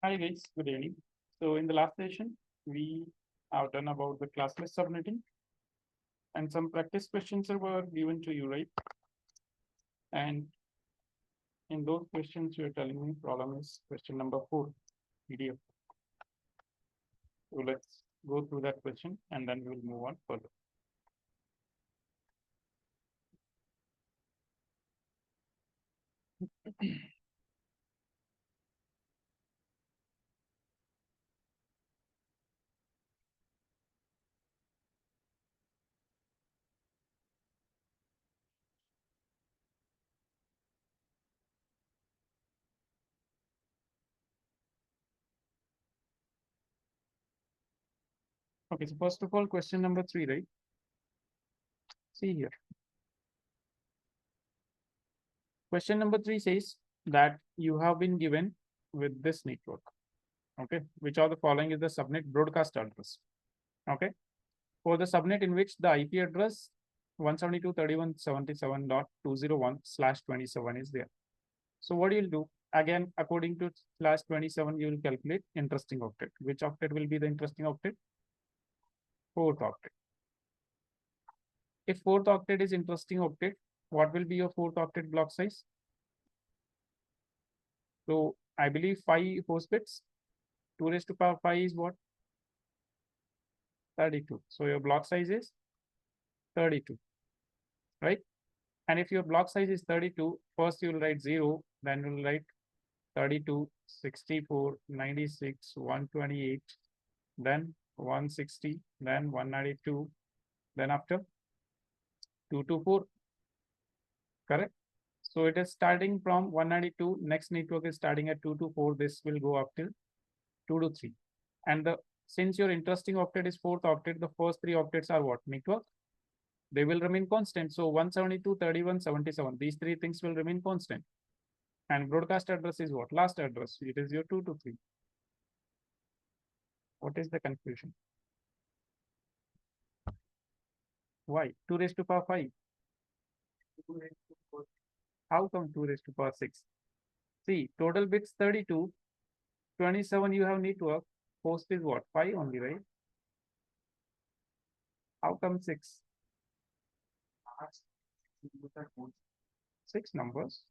Hi guys, good evening. So in the last session, we have done about the classless subnetting and some practice questions were given to you, right? And in those questions, you're telling me problem is question number 4, PDF. So let's go through that question and then we'll move on further. Okay, so first of all, question number 3, right? See here. Question number 3 says that you have been given with this network. Okay, which of the following is the subnet broadcast address? Okay, for the subnet in which the IP address 172.3177.201/27 is there. So what you'll do, again, according to /27, you will calculate interesting octet. Which octet will be the interesting octet? Fourth octet. If fourth octet is interesting octet, what will be your fourth octet block size? So I believe 5 host bits. 2 raised to power 5 is what? 32. So your block size is 32, right? And if your block size is 32, first you will write 0, then you will write 32, 64, 96, 128, then 160, then 192, then after 224, correct? So it is starting from 192, next network is starting at 224, this will go up till 223. And since your interesting octet is fourth octet, the first 3 octets are what? Network. They will remain constant. So 172, 31, 77, these 3 things will remain constant. And broadcast address is what? Last address. It is your 223. What is the confusion? Why? 2 raised to power 5. How come 2 raised to power 6? See, total bits 32. 27 you have network. Host is what? 5 only, right? How come 6? 6 numbers.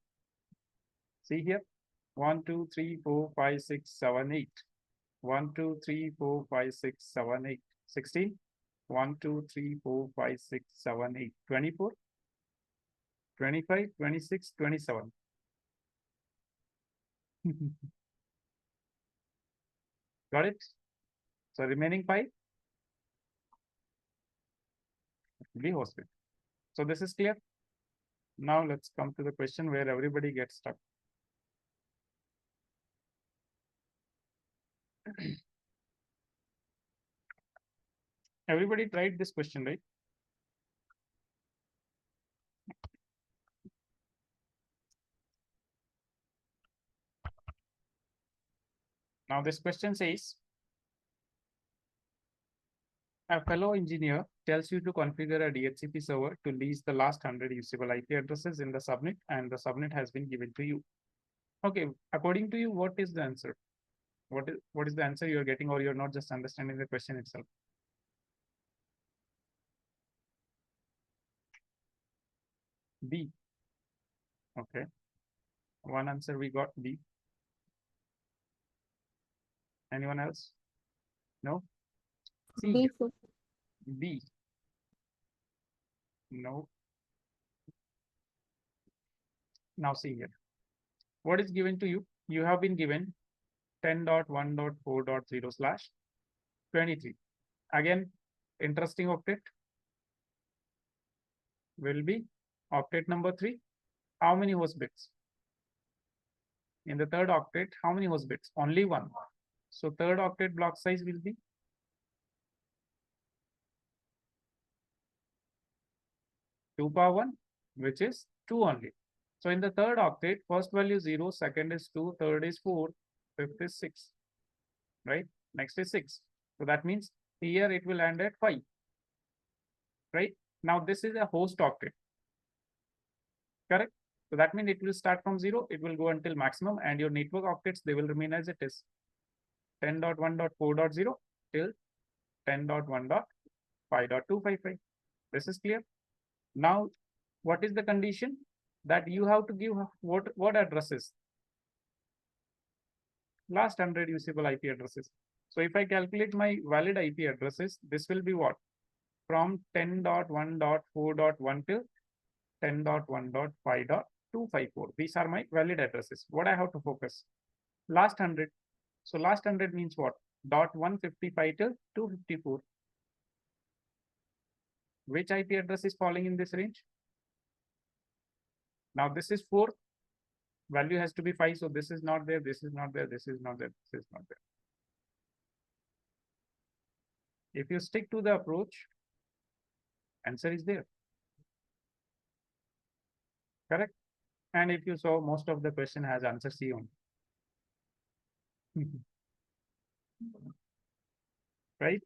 See here. 1, 2, 3, 4, 5, 6, 7, 8. 1, 2, 3, 4, 5, 6, 7, 8. 16. 1, 2, 3, 4, 5, 6, 7, 8. 24. 25, 26, 27. Got it? So remaining 5 will be hosted. So this is clear. Now let's come to the question where everybody gets stuck. Everybody tried this question, right? Now this question says, a fellow engineer tells you to configure a DHCP server to lease the last 100 usable IP addresses in the subnet, and the subnet has been given to you. Okay, according to you, what is the answer? What is the answer you're getting, or you're not just understanding the question itself? B. Okay. One answer we got, B. Anyone else? No? C. B, sir. B. No. Now see here. What is given to you? You have been given 10.1.4.0/23. Again, interesting octet will be octet number 3. How many host bits? In the third octet, how many host bits? Only 1. So third octet block size will be 2 power 1, which is 2 only. So in the third octet, first value 0, second is 2, third is 4, fifth is 6, right? Next is 6. So that means here it will end at 5, right? Now this is a host octet, correct? So that means it will start from 0, it will go until maximum, and your network octets, they will remain as it is. 10.1.4.0 till 10.1.5.255. This is clear. Now, what is the condition? That you have to give what addresses? Last 100 usable IP addresses. So if I calculate my valid IP addresses, this will be what? From 10.1.4.1 till 10.1.5.254. These are my valid addresses. What I have to focus? Last 100. So last 100 means what? Dot 155 till 254. Which IP address is falling in this range? Now this is 4. Value has to be 5. So this is not there. This is not there. This is not there. This is not there. If you stick to the approach, answer is there. Correct? And if you saw, most of the question has answer C on. Right?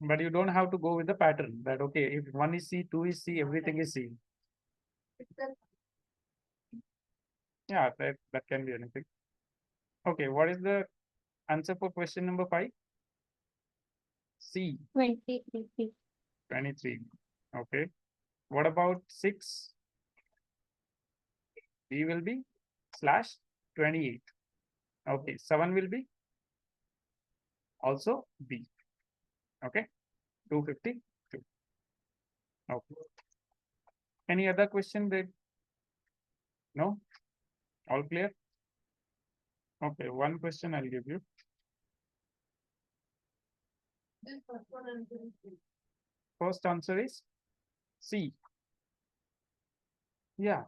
But you don't have to go with the pattern that, okay, if 1 is C, 2 is C, everything is C. Yeah, that can be anything. Okay, what is the answer for question number 5? C. 23. 23. Okay. What about 6? B will be /28. Okay. 7 will be also B. Okay. 252. Okay. Any other question that? No? All clear? Okay. One question I'll give you. First answer is C. Yeah.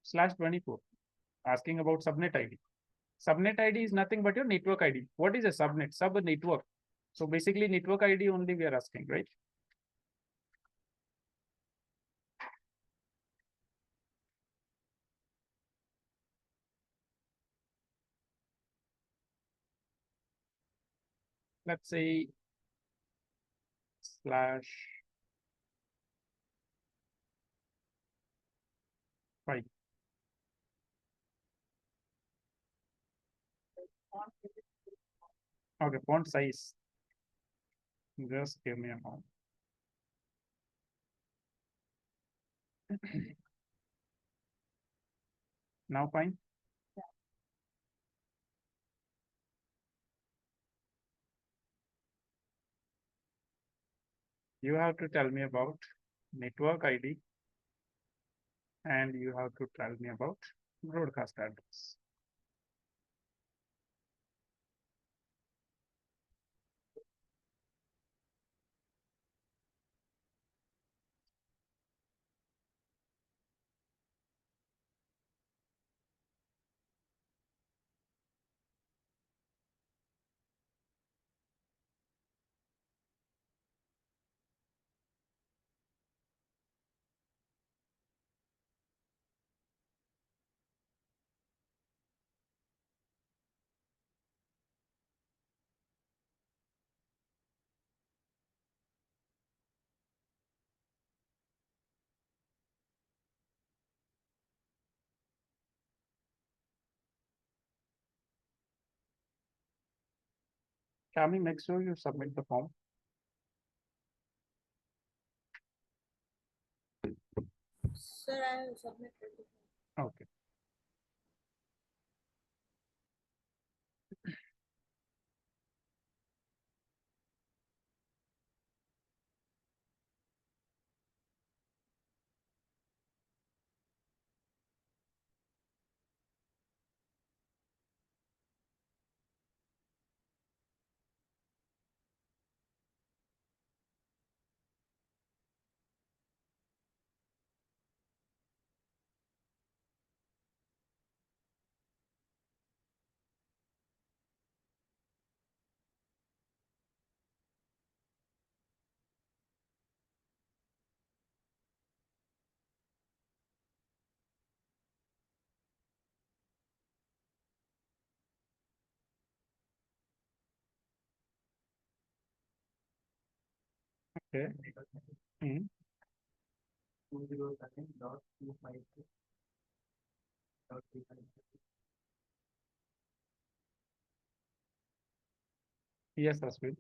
/24. Asking about subnet ID. Subnet ID is nothing but your network ID. What is a subnet? Sub network. So basically network ID only we are asking, right? Let's say /5. Okay, font size. Just give me a moment. Now fine. You have to tell me about network ID and you have to tell me about broadcast address. Kami, make sure you submit the form. Sir, I have submitted. Okay. Okay. Hmm. Yes, Rasmit.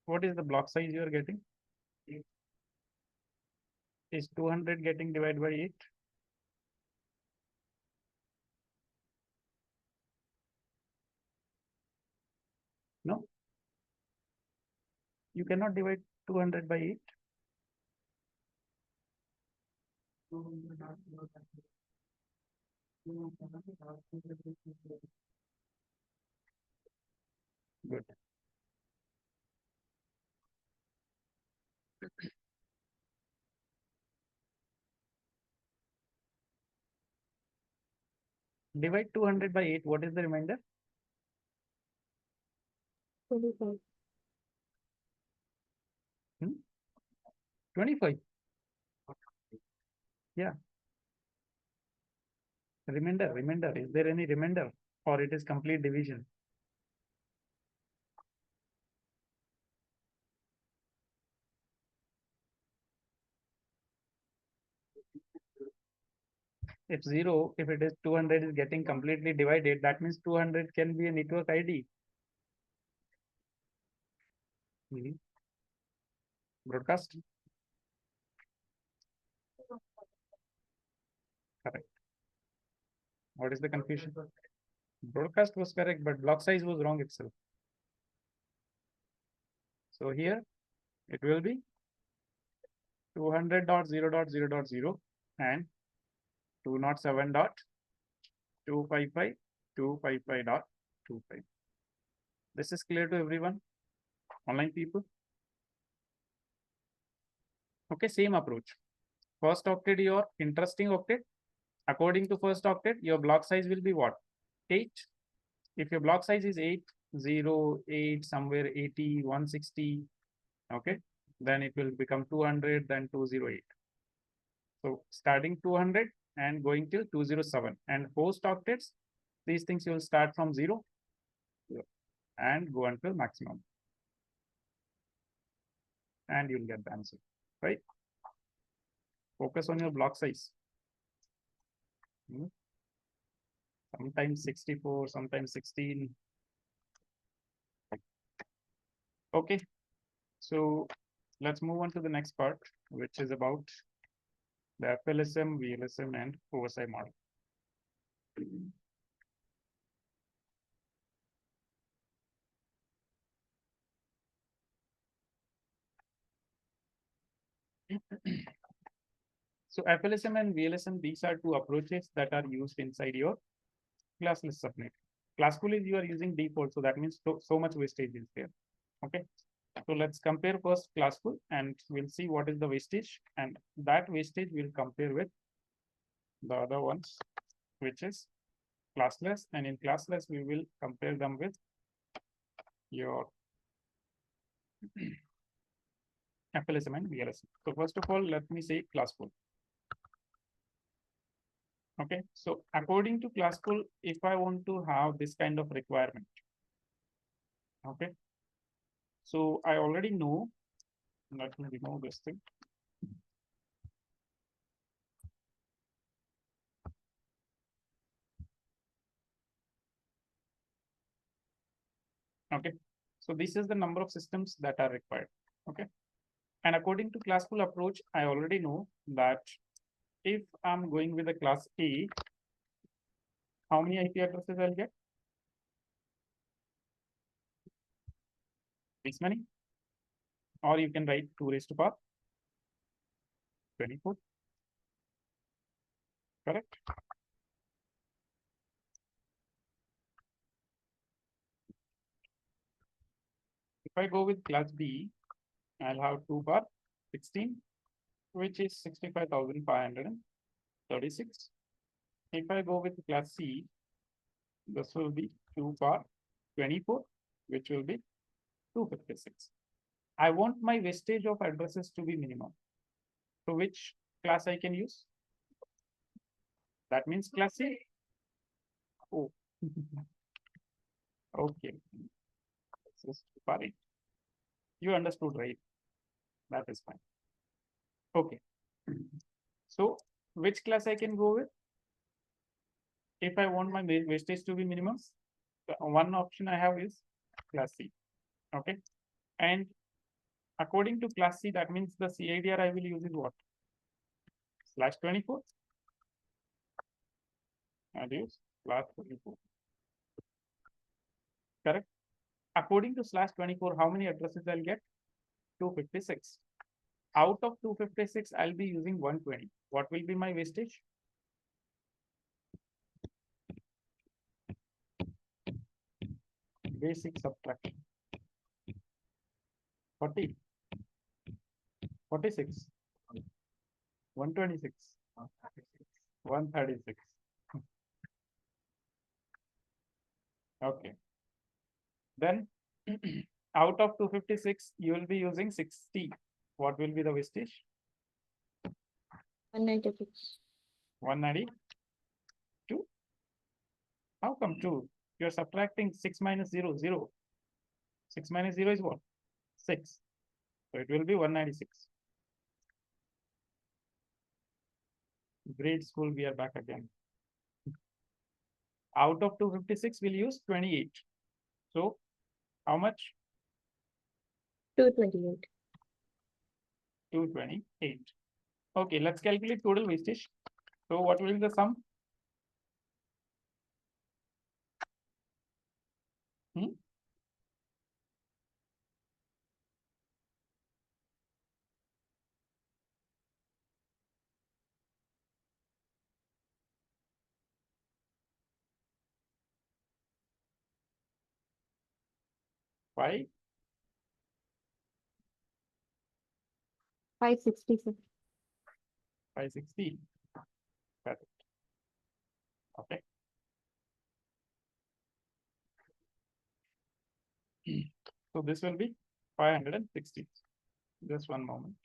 What is the block size you are getting? Is 200 getting divided by 8? No, you cannot divide 200 by 8. Good. Divide 200 by 8. What is the remainder? 25. 25. Yeah. Remainder. Is there any remainder? Or it is complete division? If 0, if it is 200 is getting completely divided, that means 200 can be a network ID. Broadcast. Correct. What is the confusion? Broadcast was correct, but block size was wrong itself. So here it will be 200.0.0.0 and 207.255.255.25. This is clear to everyone? Online people? Okay, same approach. First octet, your interesting octet. According to first octet, your block size will be what? 8. If your block size is 8, 0, 8, somewhere 80, 160, okay, then it will become 200, then 208. So starting 200 and going till 207. And post octets, these things you will start from 0 and go until maximum. And you'll get the answer, right? Focus on your block size. Sometimes 64, sometimes 16. Okay, so let's move on to the next part, which is about the FLSM, VLSM, and OSI model. So FLSM and VLSM, these are two approaches that are used inside your classless subnet. Classful is you are using default, so that means so much wastage is there. Okay, so let's compare first classful and we'll see what is the wastage, and that wastage we'll compare with the other ones, which is classless, and in classless we will compare them with your FLSM and VLSM. So first of all, let me say classful. Okay, so according to classful, if I want to have this kind of requirement, okay, so I already know, let me remove this thing. Okay, so this is the number of systems that are required. Okay, and according to classful approach, I already know that if I'm going with a class A, how many IP addresses I'll get? This many, or you can write 2 raised to power 24. Correct. If I go with class B, I'll have 2 power 16, which is 65,536. If I go with class C, this will be 2 power 24, which will be 256. I want my wastage of addresses to be minimum. So which class I can use? That means class C. Oh, okay. This is fine. You understood, right? That is fine. Okay. So which class I can go with? If I want my wastage to be minimum, one option I have is class C. Okay. And according to class C, that means the CIDR I will use is what? /24. I'll use /24. Correct. According to /24, how many addresses I'll get? 256. Out of 256, I'll be using 120. What will be my wastage? Basic subtraction. 40, 46, 126, 136. Okay. Then out of 256, you will be using 60. What will be the wastage? 196. 192. How come 2? You're subtracting 6 minus 0, 0. 6 minus 0 is what? 6. So it will be 196. Grade school, we are back again. Out of 256, we'll use 28. So how much? 228. 228. Okay, let's calculate total wastage. So what will be the sum? Hmm? Five, 566. 560. Correct. Okay. So this will be 560. Just one moment.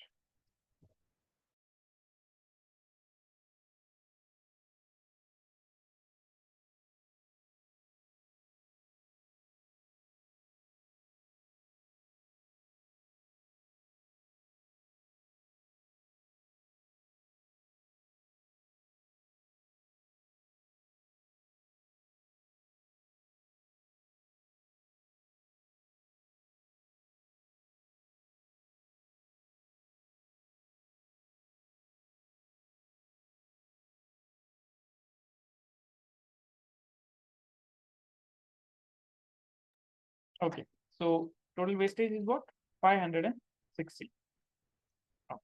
Okay. So total wastage is what? 560. Oh,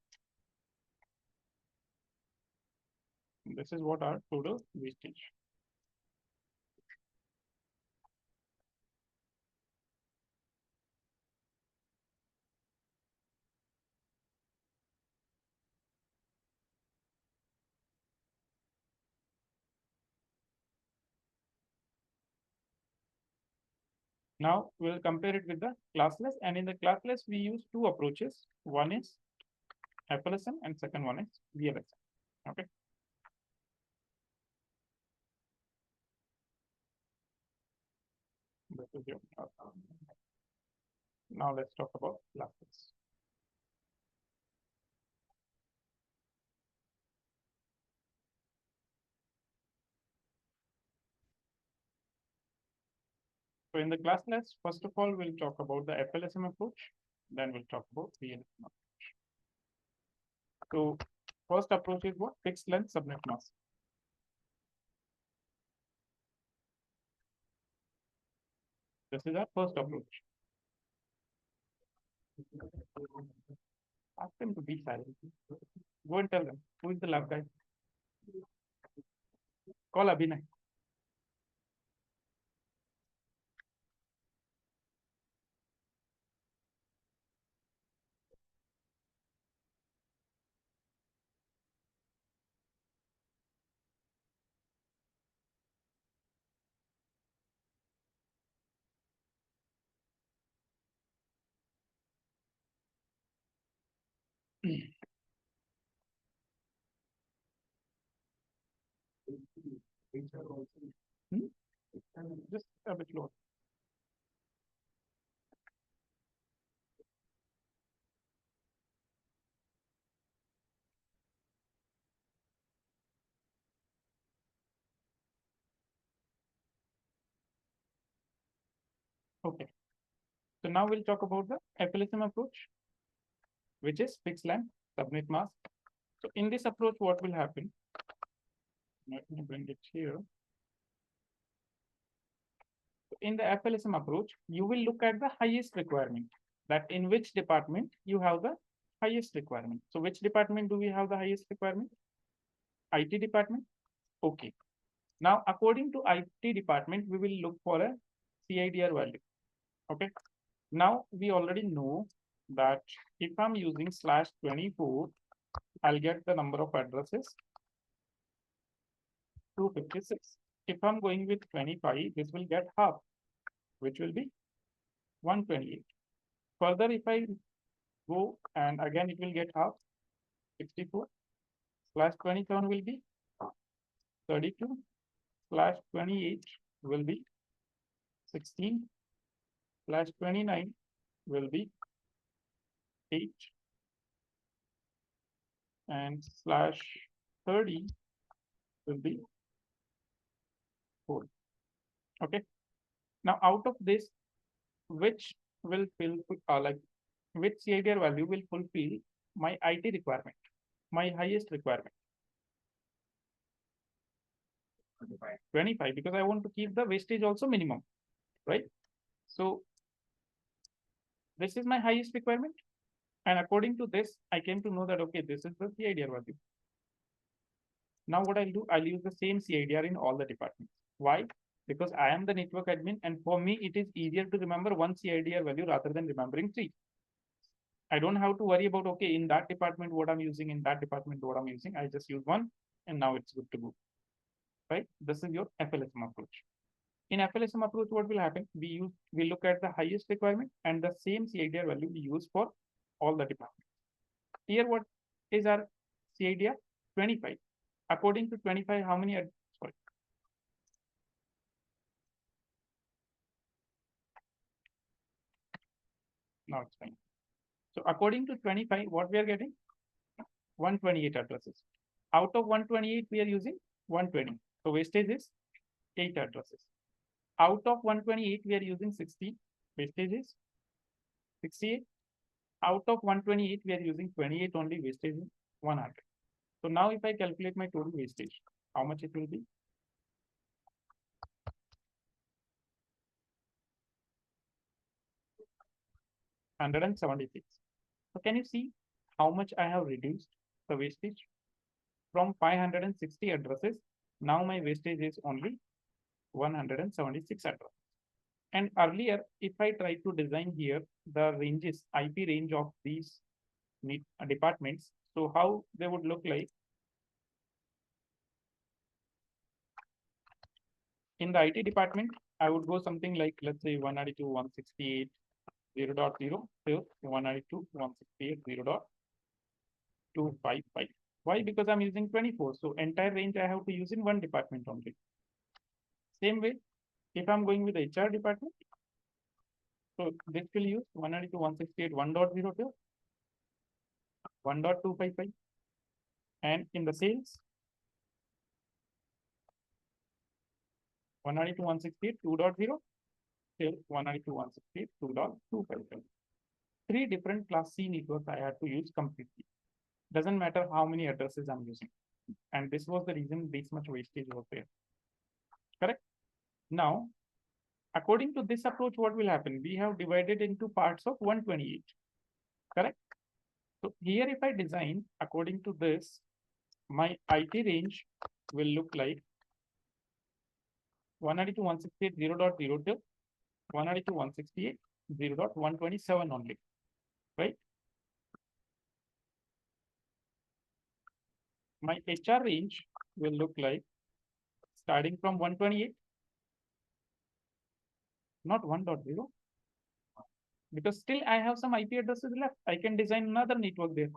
this is what our total wastage. Now we'll compare it with the classless, and in the classless we use two approaches. One is FLSM and second one is VLSM. Okay. This is your, now let's talk about classless. So in the classless, first of all, we'll talk about the FLSM approach, then we'll talk about VLSM approach. So first approach is what? Fixed length subnet mask. This is our first approach. Ask them to be silent. Go and tell them who is the lab guy. Call Abhinay. Hmm? Just a bit lower. Okay. So now we'll talk about the FLSM approach, which is fixed length subnet mask. So in this approach, what will happen? Let me bring it here. In the FLSM approach, you will look at the highest requirement, that in which department you have the highest requirement. So which department do we have the highest requirement? IT department. Okay. Now, according to IT department, we will look for a CIDR value. Okay. Now, we already know that if I'm using /24, I'll get the number of addresses 256. If I'm going with 25, this will get half, which will be 128. Further, if I go and again it will get half, 64 /27 will be 32 /28 will be 16 /29 will be 8 and /30 will be 4. Okay. Now out of this, which will fill like which CIDR value will fulfill my IT requirement, my highest requirement? 25, because I want to keep the wastage also minimum, right? So this is my highest requirement. And according to this, I came to know that, okay, this is the CIDR value. Now what I'll do, I'll use the same CIDR in all the departments. Why? Because I am the network admin, and for me, it is easier to remember one CIDR value rather than remembering 3. I don't have to worry about, okay, in that department, what I'm using, in that department, what I'm using. I just use one, and now it's good to go, right? This is your FLSM approach. In FLSM approach, what will happen? We look at the highest requirement and the same CIDR value we use for all the departments. Here, what is our CIDR? 25. According to 25, how many? Sorry. Now it's fine. So according to 25, what we are getting? 128 addresses. Out of 128, we are using 120. So wastage is 8 addresses. Out of 128, we are using 60. Wastage is 68. Out of 128, we are using 28 only. Wastage is 100. So now if I calculate my total wastage, how much it will be? 176. So can you see how much I have reduced the wastage? From 560 addresses, now my wastage is only 176 addresses. And earlier, if I try to design here the ranges, IP range of these departments, so how they would look like? In the IT department, I would go something like, let's say 192.168 0.0 to 192.168 0.255. Why? Because I'm using 24. So entire range I have to use in one department only. Same way, if I'm going with the HR department, so this will use 192.168 1.0 to 1.255. And in the sales, 192.168 2.0 till 192.168 2.255. 3 different class C networks I had to use completely. Doesn't matter how many addresses I'm using. And this was the reason this much wastage was there. Correct? Now, according to this approach, what will happen? We have divided into parts of 128. Correct? So here, if I design according to this, my IT range will look like 192.168 0.0 to 192.168 0.127 only, right? My HR range will look like starting from 128, not 1.0, because still I have some IP addresses left. I can design another network there.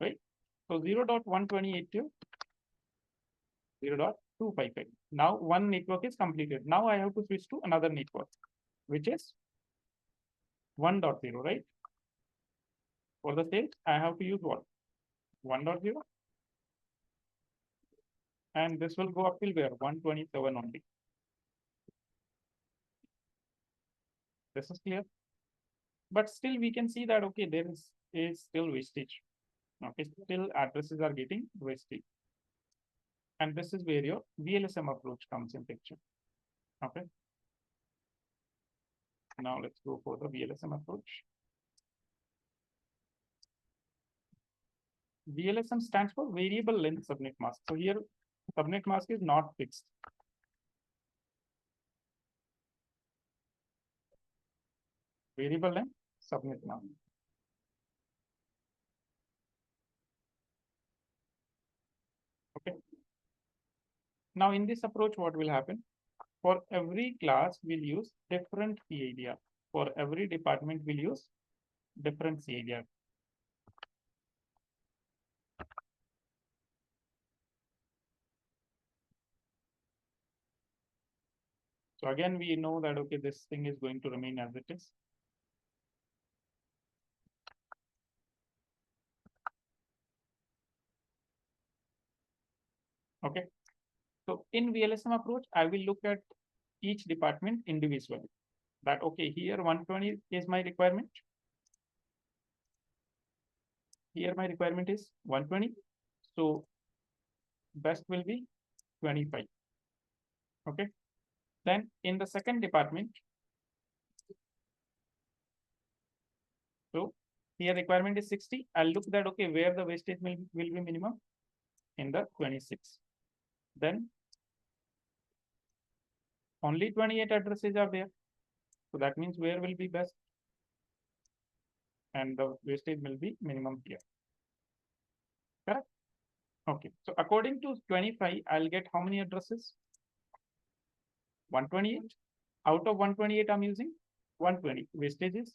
right? So 0.128 to 0.255. Now one network is completed. Now I have to switch to another network, which is 1.0, right? For the sales, I have to use what? 1.0. And this will go up till where? 127 only. This is clear. But still we can see that, okay, there is still wastage. Okay, still addresses are getting wasted. And this is where your VLSM approach comes in picture. Okay. Now let's go for the VLSM approach. VLSM stands for variable length subnet mask. So here subnet mask is not fixed. Variable length subnet mask. Okay. Now in this approach, what will happen? For every class, we'll use different CIDR. For every department, we'll use different CIDR. So again, we know that, okay, this thing is going to remain as it is. Okay. So in VLSM approach, I will look at each department individually. That, okay, here 120 is my requirement. Here my requirement is 120. So best will be 25. Okay. Then in the second department, so here requirement is 60. I'll look that, okay, where the wastage will be minimum in the 26. Then only 28 addresses are there. So that means where will be best? And the wastage will be minimum here. Correct? Okay. So according to 25, I'll get how many addresses? 128. Out of 128, I'm using 120. Wastage is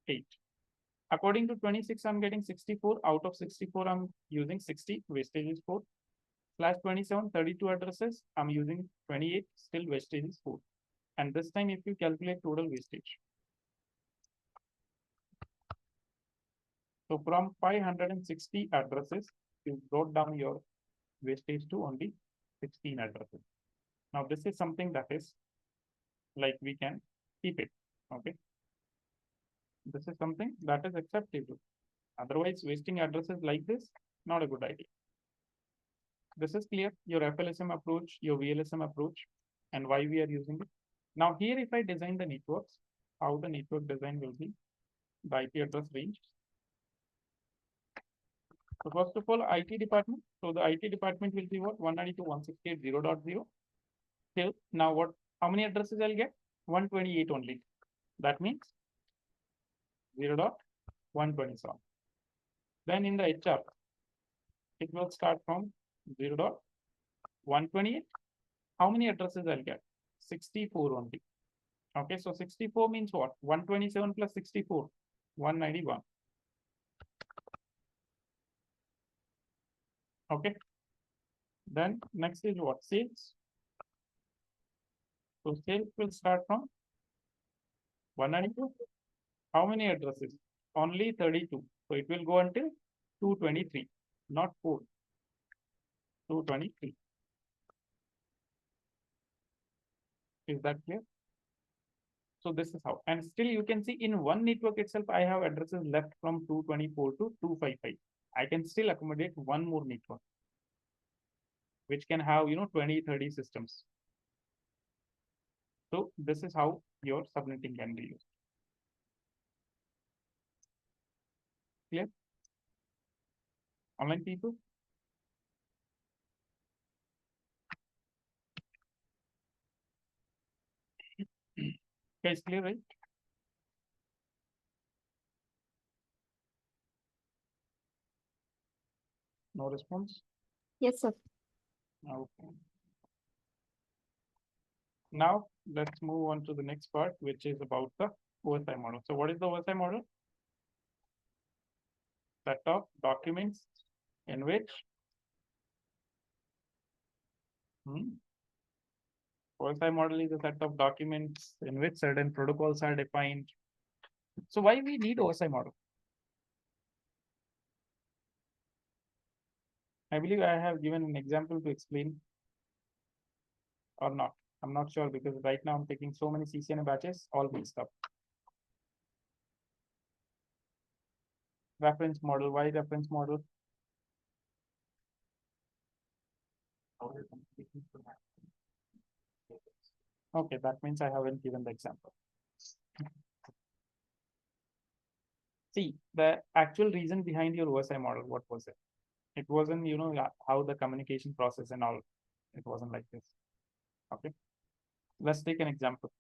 8. According to 26, I'm getting 64. Out of 64, I'm using 60. Wastage is 4. Slash 27, 32 addresses. I'm using 28. Still wastage is 4. And this time, if you calculate total wastage. So from 560 addresses, you brought down your wastage to only 16 addresses. Now, this is something that is like we can keep it. Okay. This is something that is acceptable. Otherwise, wasting addresses like this, not a good idea. This is clear, your FLSM approach, your VLSM approach, and why we are using it. Now here, if I design the networks, how the network design will be, the IP address range. So first of all, IT department. So the IT department will be what? 192.168.0.0. Till now what? How many addresses I'll get? 128 only. That means 0.127. Then in the HR, it will start from 0.128. How many addresses I'll get? 64 only. Okay, so 64 means what? 127 plus 64, 191. Okay. Then next is what? Sales. So sales will start from 192. How many addresses? Only 32. So it will go until 223, not 4. 223. Is that clear? So this is how. And still you can see in one network itself, I have addresses left from 224 to 255. I can still accommodate one more network, which can have, 20, 30 systems. So this is how your subnetting can be used. Clear? Online people? Guys, clear, right? No response? Yes, sir. Okay. Now let's move on to the next part, which is about the OSI model. So what is the OSI model? set of documents in which OSI model is a set of documents in which certain protocols are defined. So why we need OSI model? I believe I have given an example to explain or not. I'm not sure because right now I'm taking so many CCNA batches, all mixed up. Reference model, why reference model? Okay, that means I haven't given the example. See, the actual reason behind your OSI model, what was it? It wasn't, how the communication process and all. It wasn't like this. Okay. Let's take an example.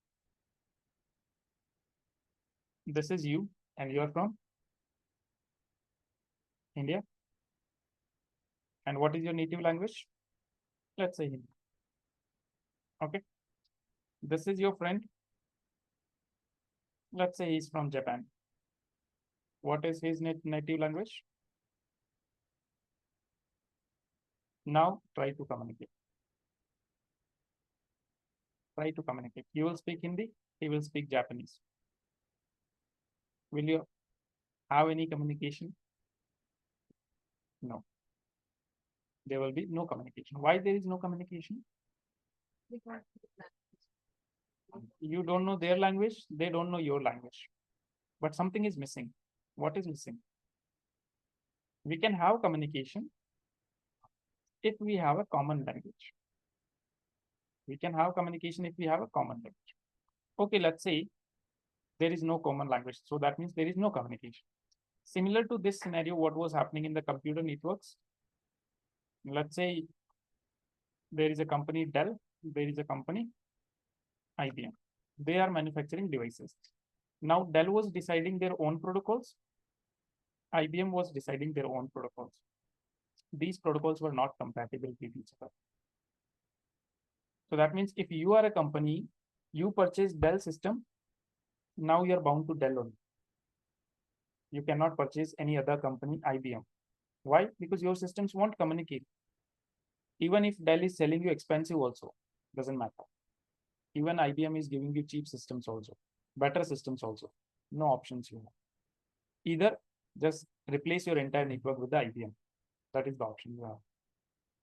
This is you, and you're from India. And what is your native language? Let's say Hindi. Okay. This is your friend. Let's say he's from Japan. What is his native language? Now try to communicate. Try to communicate. You will speak Hindi, he will speak Japanese. Will you have any communication? No. There will be no communication. Why there is no communication? You don't know their language, they don't know your language. But something is missing. What is missing? We can have communication if we have a common language. We can have communication if we have a common language. Okay, let's say there is no common language. So that means there is no communication. Similar to this scenario, what was happening in the computer networks? Let's say there is a company Dell, there is a company IBM. They are manufacturing devices. Now Dell was deciding their own protocols. IBM was deciding their own protocols. These protocols were not compatible with each other. So that means if you are a company, you purchase Dell system, now you are bound to Dell only. You cannot purchase any other company, IBM. Why? Because your systems won't communicate. Even if Dell is selling you expensive also, doesn't matter. Even IBM is giving you cheap systems also, better systems also. No options you have. Either just replace your entire network with the IBM. That is the option you have.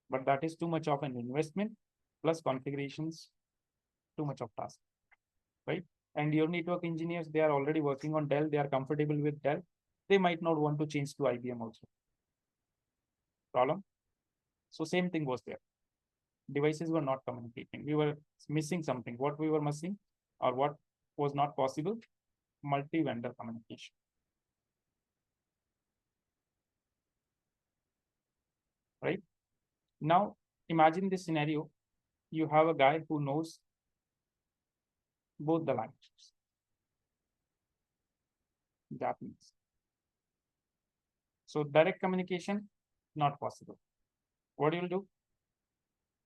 But that is too much of an investment plus configurations, too much of task, right? And your network engineers, they are already working on Dell. They are comfortable with Dell. They might not want to change to IBM also. Problem? So same thing was there. Devices were not communicating. We were missing something. What we were missing or what was not possible? Multi-vendor communication. Right? Now, imagine this scenario. You have a guy who knows both the languages. Japanese. So direct communication, not possible. What do you do?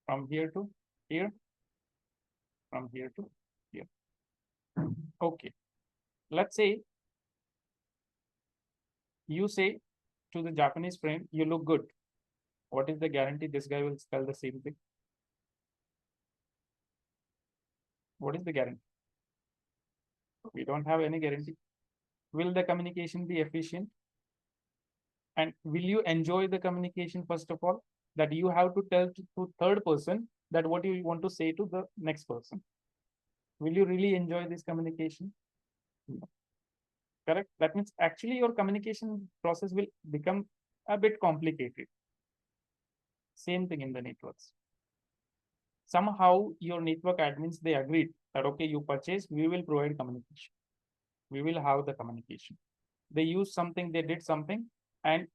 From here to here, from here to here. Okay. Let's say you say to the Japanese friend, you look good. What is the guarantee this guy will spell the same thing? What is the guarantee? We don't have any guarantee. Will the communication be efficient? And will you enjoy the communication, first of all? That you have to tell to third person that what you want to say to the next person. Will you really enjoy this communication? No. Correct? That means actually your communication process will become a bit complicated. Same thing in the networks. Somehow your network admins, they agreed that, okay, you purchase, we will provide communication. We will have the communication. They used something, they did something. And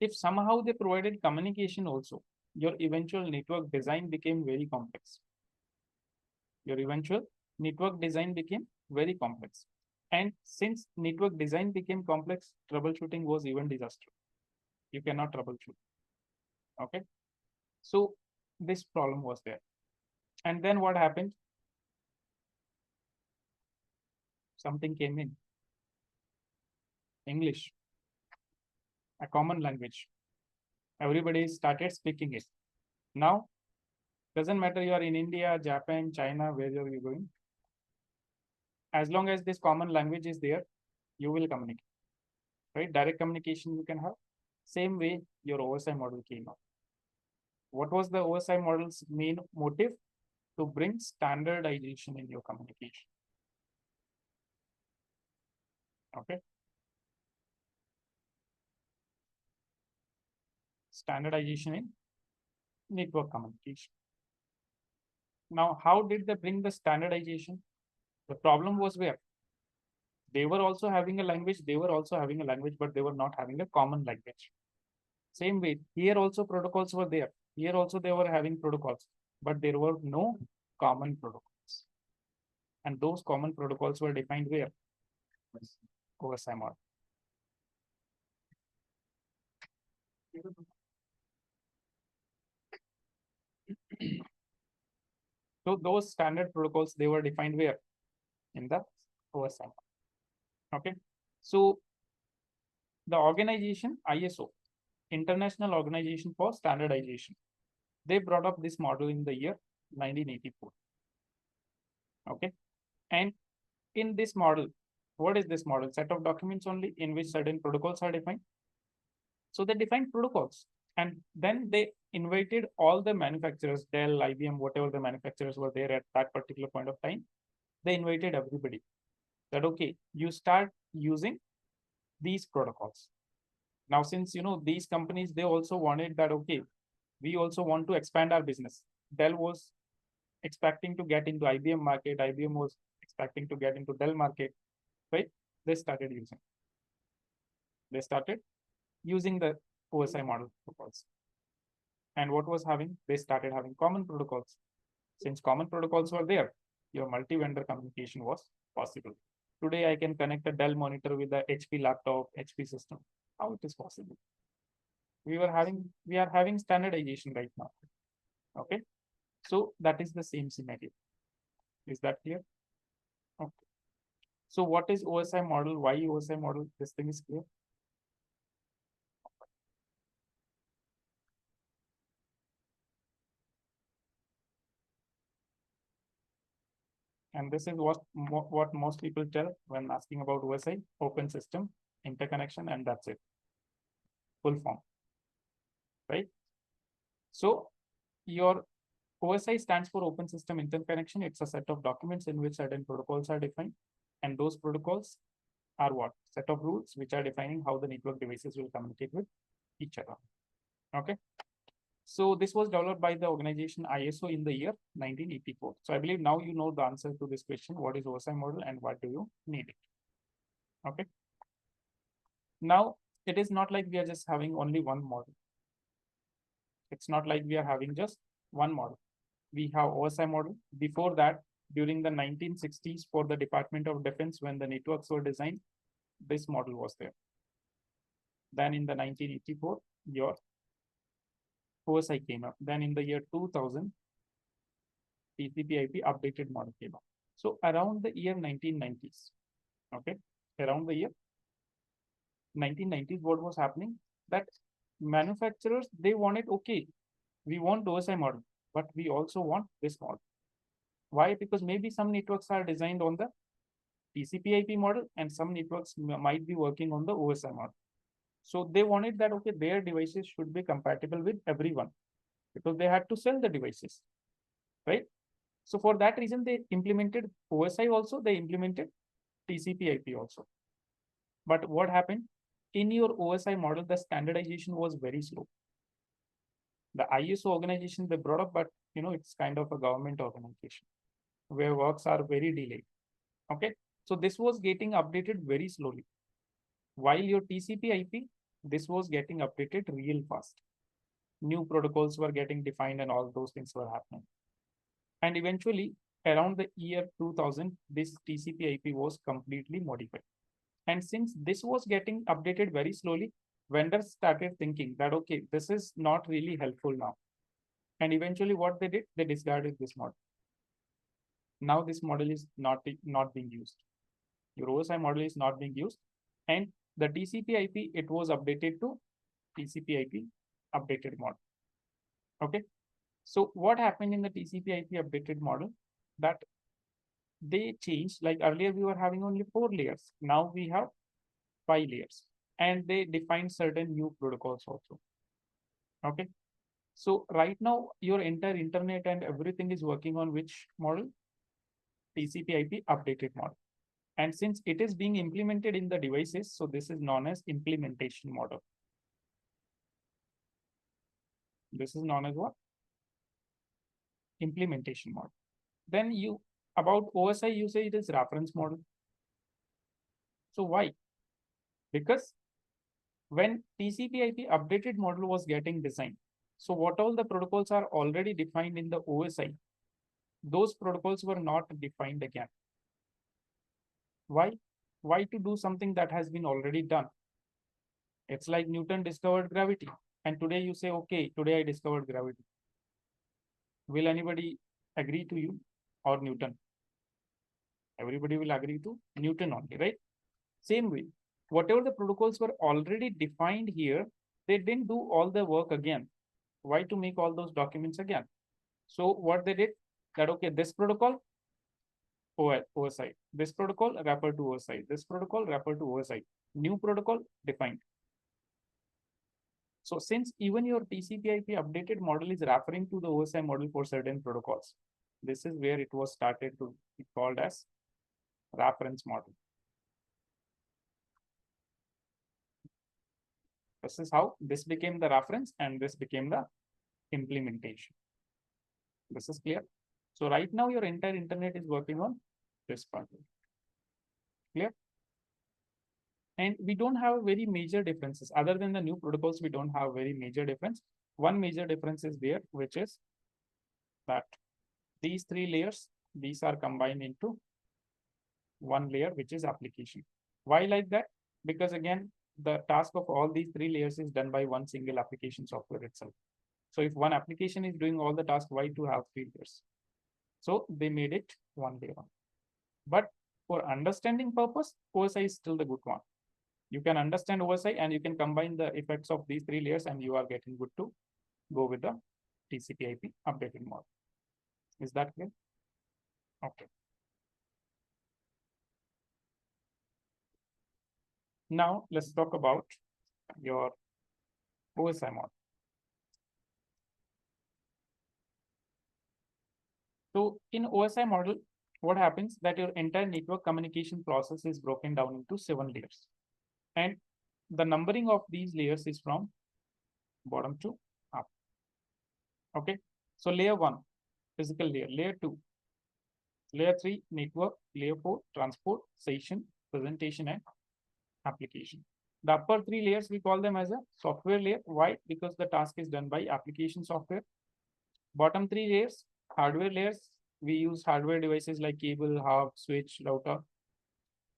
if somehow they provided communication also, your eventual network design became very complex. Your eventual network design became very complex. And since network design became complex, troubleshooting was even disaster. You cannot troubleshoot. Okay. So this problem was there. And then what happened? Something came in. English. a common language. Everybody started speaking it. Now, doesn't matter you are in India, Japan, China, wherever you're going. As long as this common language is there, you will communicate, right? Direct communication you can have. Same way your OSI model came up. What was the OSI model's main motive? To bring standardization in your communication. Okay. Standardization in network communication. Now, how did they bring the standardization? The problem was where they were also having a language, but they were not having a common language. Same way, here also protocols were there. Here also they were having protocols, but there were no common protocols. And those common protocols were defined where? OSI model. So those standard protocols, they were defined where? In the OSI. Okay. So the organization ISO, International Organization for Standardization, they brought up this model in the year 1984. Okay. And in this model, what is this model? Set of documents only in which certain protocols are defined. So they defined protocols, and then they invited all the manufacturers, Dell, IBM, whatever the manufacturers were there at that particular point of time. They invited everybody that, okay, you start using these protocols. Now, since these companies, they also wanted that, okay, we also want to expand our business. Dell was expecting to get into IBM market. IBM was expecting to get into Dell market, right? They started using the OSI model protocols. And what was having? They started having common protocols. Since common protocols were there, your multi-vendor communication was possible. Today, I can connect a Dell monitor with a HP laptop, HP system. How it is possible? We are having standardization right now. Okay. So that is the same scenario. Is that clear? Okay. So what is OSI model? Why OSI model? This thing is clear. And this is what most people tell when asking about OSI: open system, interconnection, and that's it. Full form, right? So your OSI stands for open system interconnection. It's a set of documents in which certain protocols are defined. And those protocols are what? Set of rules which are defining how the network devices will communicate with each other. Okay. So this was developed by the organization ISO in the year 1984. So I believe now you know the answer to this question: what is OSI model and what do you need it? Okay. Now it is not like we are just having only one model. It's not like we are having just one model. We have OSI model. Before that, during the 1960s, for the Department of Defense, when the networks were designed, this model was there. Then in the 1984, your OSI came up. Then in the year 2000, TCP/IP updated model came up. So around the year 1990s, okay, around the year 1990s, what was happening? That manufacturers, they wanted, okay, we want OSI model, but we also want this model. Why? Because maybe some networks are designed on the TCP/IP model and some networks might be working on the OSI model. So they wanted that, okay, their devices should be compatible with everyone because they had to sell the devices, right? So for that reason, they implemented OSI also, they implemented TCP/IP also. But what happened? In your OSI model, the standardization was very slow. The ISO organization they brought up, but it's kind of a government organization where works are very delayed. Okay. So this was getting updated very slowly. While your TCP/IP, this was getting updated real fast. New protocols were getting defined and all those things were happening. And eventually, around the year 2000, this TCP/IP was completely modified. And since this was getting updated very slowly, vendors started thinking that, okay, this is not really helpful now. And eventually what they did, they discarded this model. Now this model is not being used. Your OSI model is not being used. And the TCP/IP, it was updated to TCP/IP updated model. Okay. So what happened in the TCP/IP updated model? That they changed, like earlier we were having only 4 layers. Now we have 5 layers, and they defined certain new protocols also. Okay. So right now your entire internet and everything is working on which model? TCP/IP updated model. And since it is being implemented in the devices, so this is known as implementation model. This is known as what? Implementation model. Then you, about OSI, you say it is reference model. So why? Because when TCP/IP updated model was getting designed, so what all the protocols are already defined in the OSI, those protocols were not defined again. Why? Why to do something that has been already done? It's like Newton discovered gravity, and today you say, okay, today I discovered gravity. Will anybody agree to you or Newton? Everybody will agree to Newton only, right? Same way, whatever the protocols were already defined here, they didn't do all the work again. Why to make all those documents again? So what they did, that okay, this protocol, OSI, this protocol wrapper to OSI, this protocol wrapper to OSI, new protocol defined. So since even your TCP/IP updated model is referring to the OSI model for certain protocols, this is where it was started to be called as reference model. This is how this became the reference and this became the implementation. This is clear. So right now your entire internet is working on this part. Clear? And we don't have very major differences other than the new protocols. We don't have very major difference. One major difference is there, which is that these 3 layers, these are combined into one layer, which is application. Why like that? Because again, the task of all these 3 layers is done by one single application software itself. So if one application is doing all the tasks, why to have 3 layers? So they made it one layer. But for understanding purpose, OSI is still the good one. You can understand OSI and you can combine the effects of these 3 layers and you are getting good to go with the TCP/IP updating model. Is that clear? Okay. Now let's talk about your OSI model. So in OSI model, what happens that your entire network communication process is broken down into 7 layers. And the numbering of these layers is from bottom to up. Okay. So layer 1, physical layer. Layer 2, layer 3, network. Layer 4, transport, session, presentation, and application. The upper 3 layers, we call them as a software layer. Why? Because the task is done by application software. Bottom 3 layers, hardware layers. We use hardware devices like cable, hub, switch, router.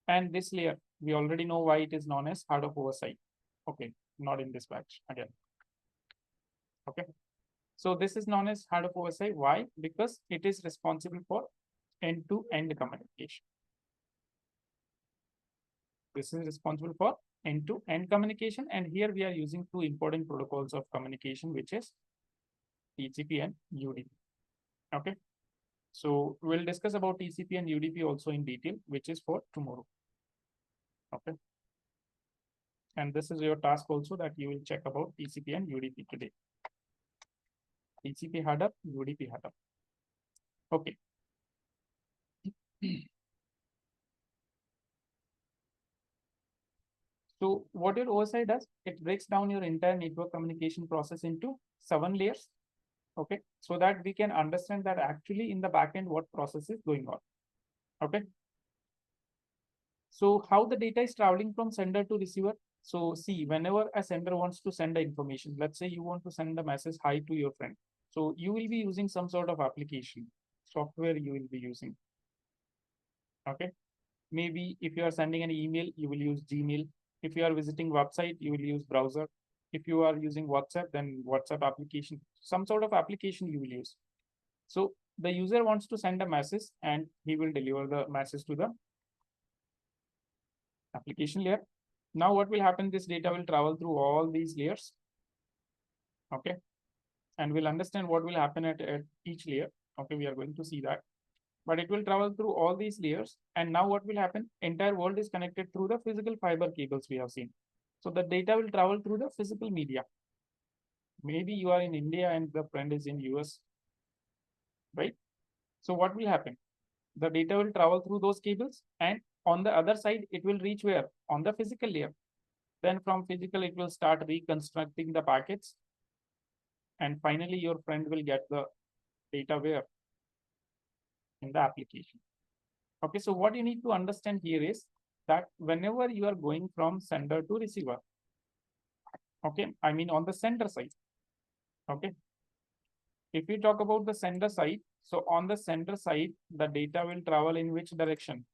And this layer, we already know why it is known as heart of OSI. Okay, not in this batch again. Okay. So this is known as heart of OSI. Why? Because it is responsible for end-to-end communication. This is responsible for end-to-end communication. And here we are using 2 important protocols of communication, which is TCP and UDP. Okay. So we'll discuss about TCP and UDP also in detail, which is for tomorrow. Okay. And this is your task also, that you will check about TCP and UDP today. TCP header, UDP header. Okay. So what your OSI does, it breaks down your entire network communication process into 7 layers. Okay. So that we can understand that actually in the backend, what process is going on. Okay. So how the data is traveling from sender to receiver. So see, whenever a sender wants to send the information, let's say you want to send a message hi to your friend. So you will be using some sort of application, software you will be using. Okay. Maybe if you are sending an email, you will use Gmail. If you are visiting website, you will use browser. If you are using WhatsApp, then WhatsApp application, some sort of application you will use. So the user wants to send a message and he will deliver the message to the application layer. Now what will happen? This data will travel through all these layers. Okay. And we'll understand what will happen at each layer. Okay, we are going to see that. But it will travel through all these layers. And now what will happen? Entire world is connected through the physical fiber cables we have seen. So the data will travel through the physical media. Maybe you are in India and the friend is in US, right? So what will happen? The data will travel through those cables, and on the other side, it will reach where? On the physical layer. Then from physical, it will start reconstructing the packets. And finally, your friend will get the data where? In the application. Okay, so what you need to understand here is that whenever you are going from sender to receiver, okay, I mean on the sender side, okay, if we talk about the sender side, so on the sender side, the data will travel in which direction?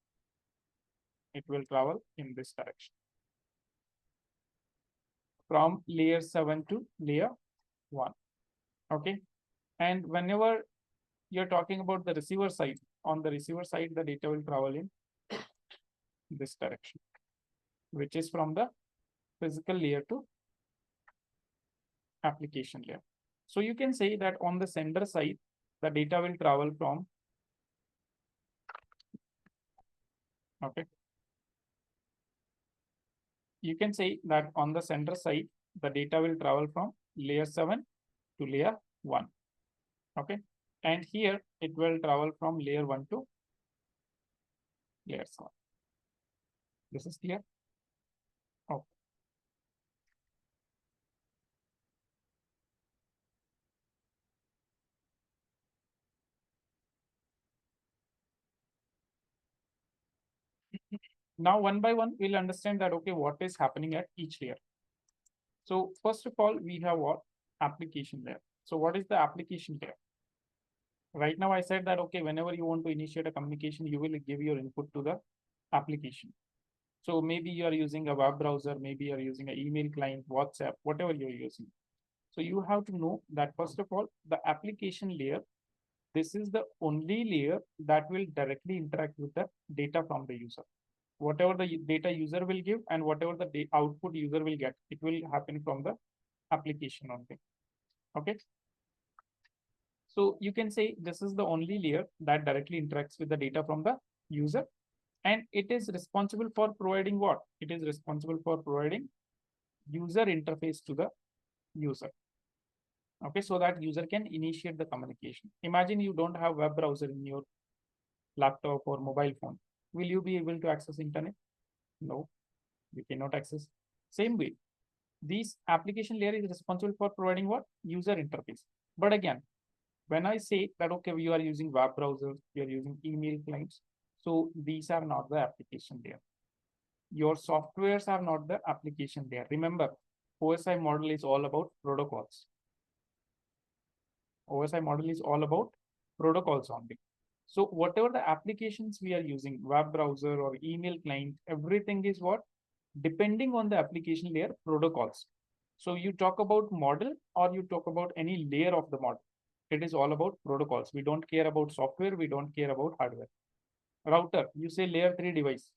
It will travel in this direction. From layer 7 to layer 1. Okay. And whenever you're talking about the receiver side, on the receiver side, the data will travel in this direction, which is from the physical layer to application layer. So you can say that on the sender side, the data will travel from, okay. You can say that on the sender side, the data will travel from layer 7 to layer 1. Okay. And here it will travel from layer 1 to layer 7. This is clear? Okay. Now, one by one, we'll understand that, okay, what is happening at each layer. So first of all, we have what? Application layer. So what is the application layer? Right now, I said that, okay, whenever you want to initiate a communication, you will give your input to the application. So maybe you are using a web browser, maybe you are using an email client, WhatsApp, whatever you're using. So you have to know that, first of all, the application layer, this is the only layer that will directly interact with the data from the user. Whatever the data user will give and whatever the output user will get, it will happen from the application only. Okay. So you can say this is the only layer that directly interacts with the data from the user. And it is responsible for providing what? It is responsible for providing user interface to the user. Okay, so that user can initiate the communication. Imagine you don't have web browser in your laptop or mobile phone. Will you be able to access internet? No, you cannot access. Same way, this application layer is responsible for providing what? User interface. But again, when I say that, okay, you are using web browsers, you are using email clients, so these are not the application layer. Your softwares are not the application layer. Remember, OSI model is all about protocols. OSI model is all about protocols only. So whatever the applications we are using, web browser or email client, everything is what? Depending on the application layer protocols. So you talk about model or you talk about any layer of the model. It is all about protocols. We don't care about software. We don't care about hardware. Router, you say layer 3 device.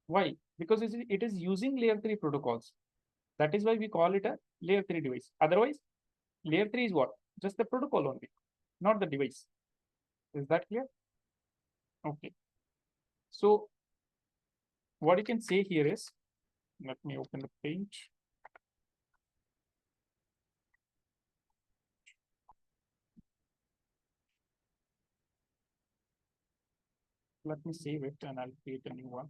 Why? Because it is using layer 3 protocols. That is why we call it a layer 3 device. Otherwise, layer 3 is what? Just the protocol only, not the device. Is that clear? Okay. So what you can say here is, let me open the page. Let me save it and I'll create a new one.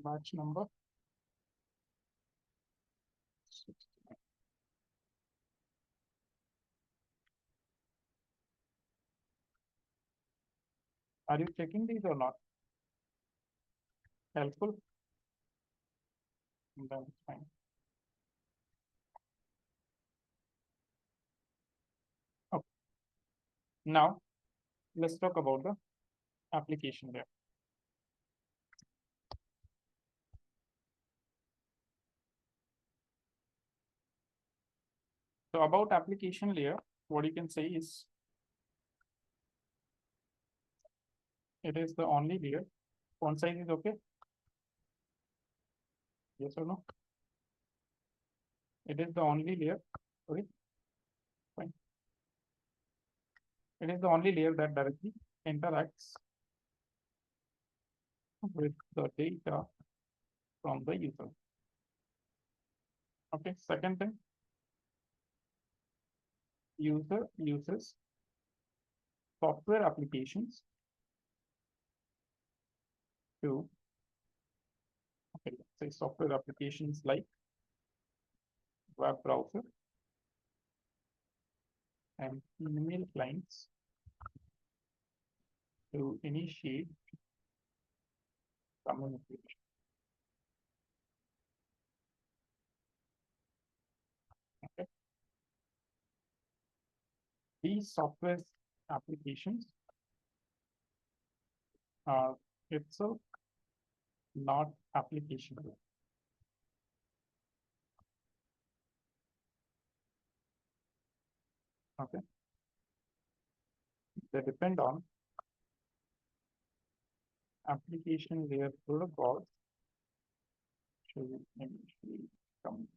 Batch number 69. Are you checking these or not? Helpful? Then it's fine. Okay. Now let's talk about the application layer. So about application layer, what you can say is it is the only layer. Font size is okay? Yes or no? It is the only layer. Sorry. Fine. It is the only layer that directly interacts with the data from the user. Okay, second thing, user uses software applications to, okay, let's say software applications like web browser and email clients to initiate communication. Okay. These software applications are itself not application. Okay. They depend on application layer protocols to initiate communication.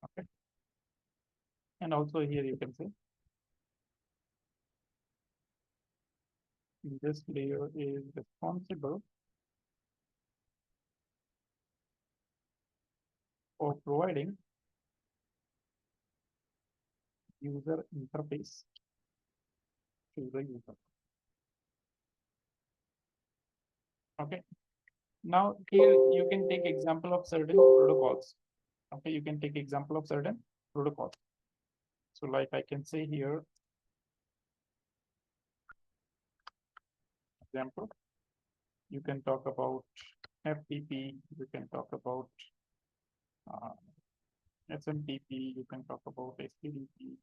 Okay. And also here you can say this layer is responsible for providing user interface to the user. Okay. Now here you can take example of certain protocols. Okay, you can take example of certain protocols. So like I can say here, example, you can talk about FTP, you can talk about SMTP, you can talk about STDP,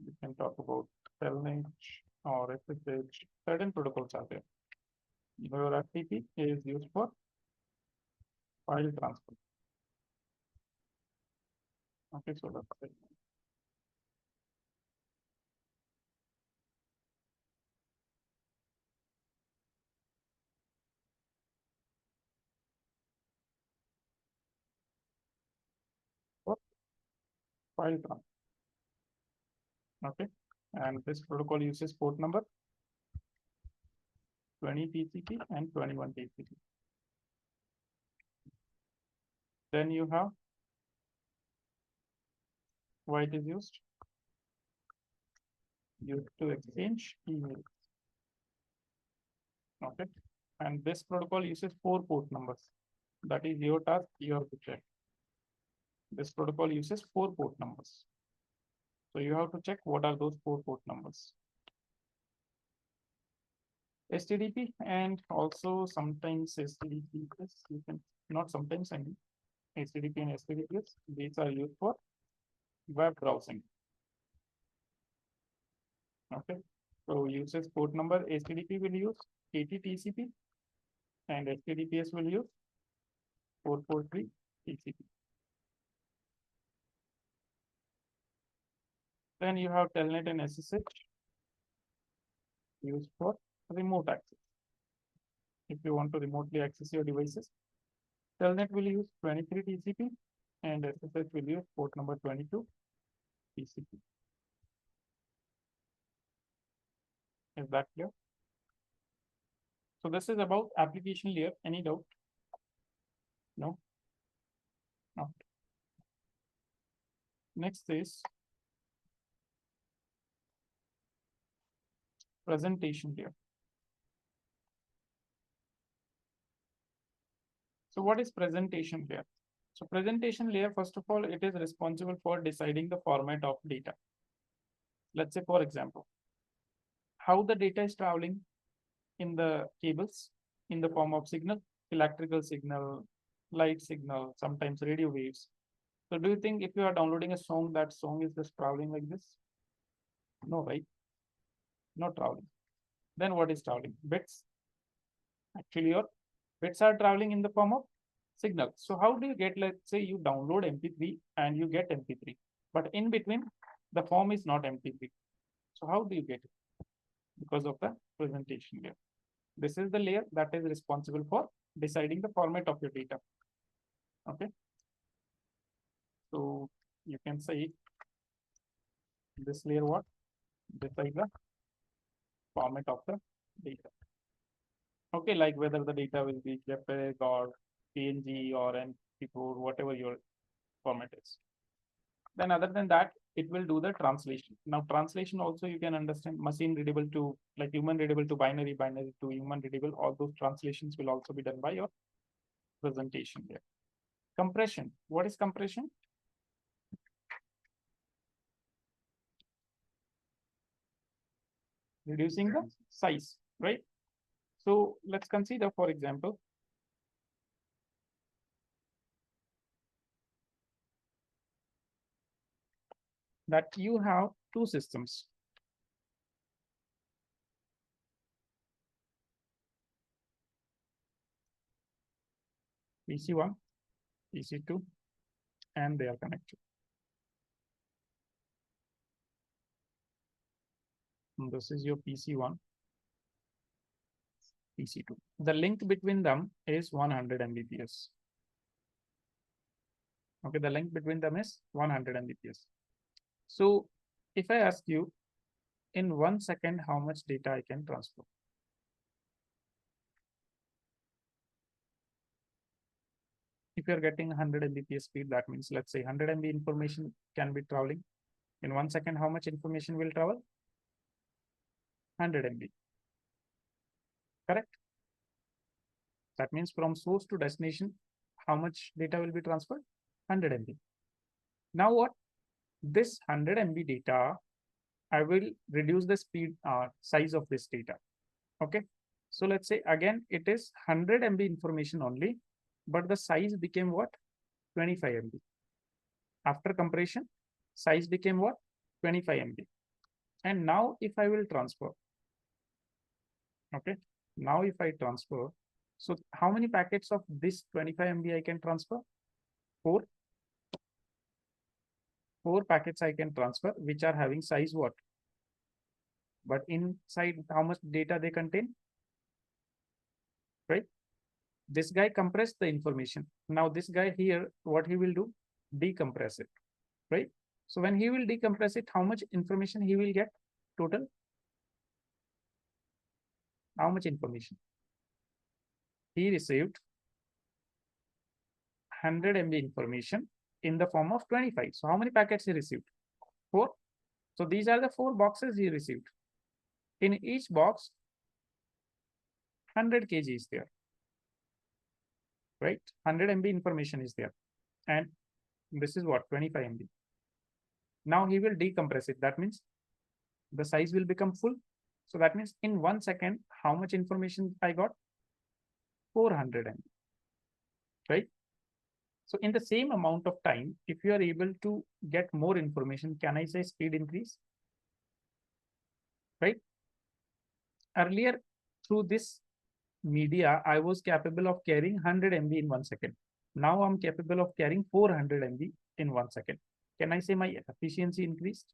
you can talk about Telnet or SSH, certain protocols are there. Your FTP is used for file transfer. Okay, so that's it. For file transfer. Okay, and this protocol uses port number 20 TCP and 21 TCP. Then you have why it is used to exchange email. Okay, and this protocol uses 4 port numbers. That is your task, you have to check. This protocol uses 4 port numbers. So you have to check what are those 4 port numbers. STDP and also sometimes STDPS, you can not sometimes, I mean STDP and STDPS, these are used for web browsing. Okay, so uses port number STDP will use 80 TCP and STDPS will use 443 TCP. Then you have Telnet and SSH used for remote access. If you want to remotely access your devices, Telnet will use 23 TCP and SSH will use port number 22 TCP. Is that clear? So this is about application layer. Any doubt? No? No. Next is presentation layer. So what is presentation layer? So presentation layer, first of all, it is responsible for deciding the format of data. Let's say, for example, how the data is traveling in the cables in the form of signal, electrical signal, light signal, sometimes radio waves. So do you think if you are downloading a song, that song is just traveling like this? No, right? Not traveling. Then what is traveling? Bits. Actually, your bits are traveling in the form of signal. So how do you get, let's say you download MP3 and you get MP3, but in between the form is not MP3. So how do you get it? Because of the presentation layer. This is the layer that is responsible for deciding the format of your data. Okay. So you can say this layer what? Decide the format of the data. Okay, like whether the data will be JPEG or PNG or MP4, whatever your format is. Then other than that, it will do the translation. Now translation also you can understand machine readable to like human readable to binary, binary to human readable. All those translations will also be done by your presentation there. Compression. What is compression? Reducing the size, right? So let's consider, for example, that you have two systems. PC1, PC2, and they are connected. And this is your PC1, PC2. The length between them is 100 Mbps. Okay, the length between them is 100 Mbps. So if I ask you in 1 second how much data I can transfer, if you're getting 100 Mbps speed, that means let's say 100 MB information can be traveling. In 1 second, how much information will travel? 100 MB. Correct? That means from source to destination, how much data will be transferred? 100 MB. Now what? This 100 MB data, I will reduce the speed size of this data. Okay. So let's say again, it is 100 MB information only, but the size became what? 25 MB. After compression, size became what? 25 MB. And now if I will transfer, okay, now if I transfer, so how many packets of this 25 MB I can transfer? Four. Four packets I can transfer, which are having size what? But inside how much data they contain? Right? This guy compressed the information. Now this guy here, what he will do? Decompress it, right? So when he will decompress it, how much information he will get total? How much information? He received 100 MB information in the form of 25. So how many packets he received? Four. So these are the four boxes he received. In each box, 100 kg is there, right? 100 MB information is there. And this is what? 25 MB. Now he will decompress it. That means the size will become full. So that means in 1 second, how much information I got? 400 MB, right? So in the same amount of time, if you are able to get more information, can I say speed increase? Right? Earlier, through this media, I was capable of carrying 100 MB in 1 second. Now I'm capable of carrying 400 MB in 1 second. Can I say my efficiency increased?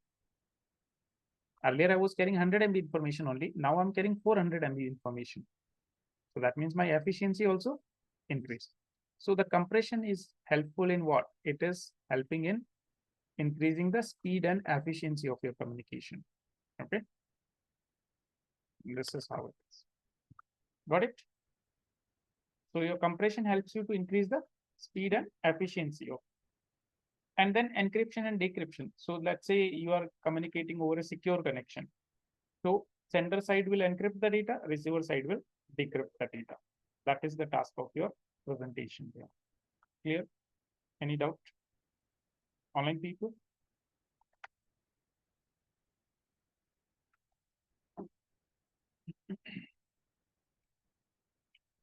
Earlier, I was carrying 100 MB information only. Now I'm carrying 400 MB information. So that means my efficiency also increased. So the compression is helpful in what? It is helping in increasing the speed and efficiency of your communication. Okay. This is how it is. Got it? So your compression helps you to increase the speed and efficiency of. And then encryption and decryption. So let's say you are communicating over a secure connection. So sender side will encrypt the data, receiver side will decrypt the data. That is the task of your presentation here. Clear? Any doubt? Online people?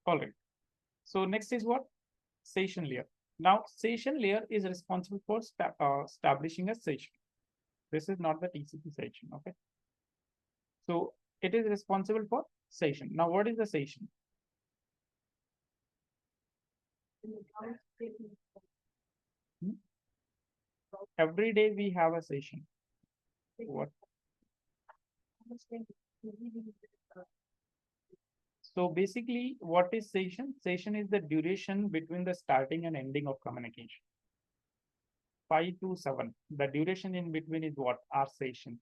All right. So next is what? Session layer. Now, session layer is responsible for establishing a session. This is not the TCP session, okay? So it is responsible for session. Now, what is the session? Hmm? Every day we have a session. What? So basically, what is session? Session is the duration between the starting and ending of communication. 5 to 7. The duration in between is what? Our session.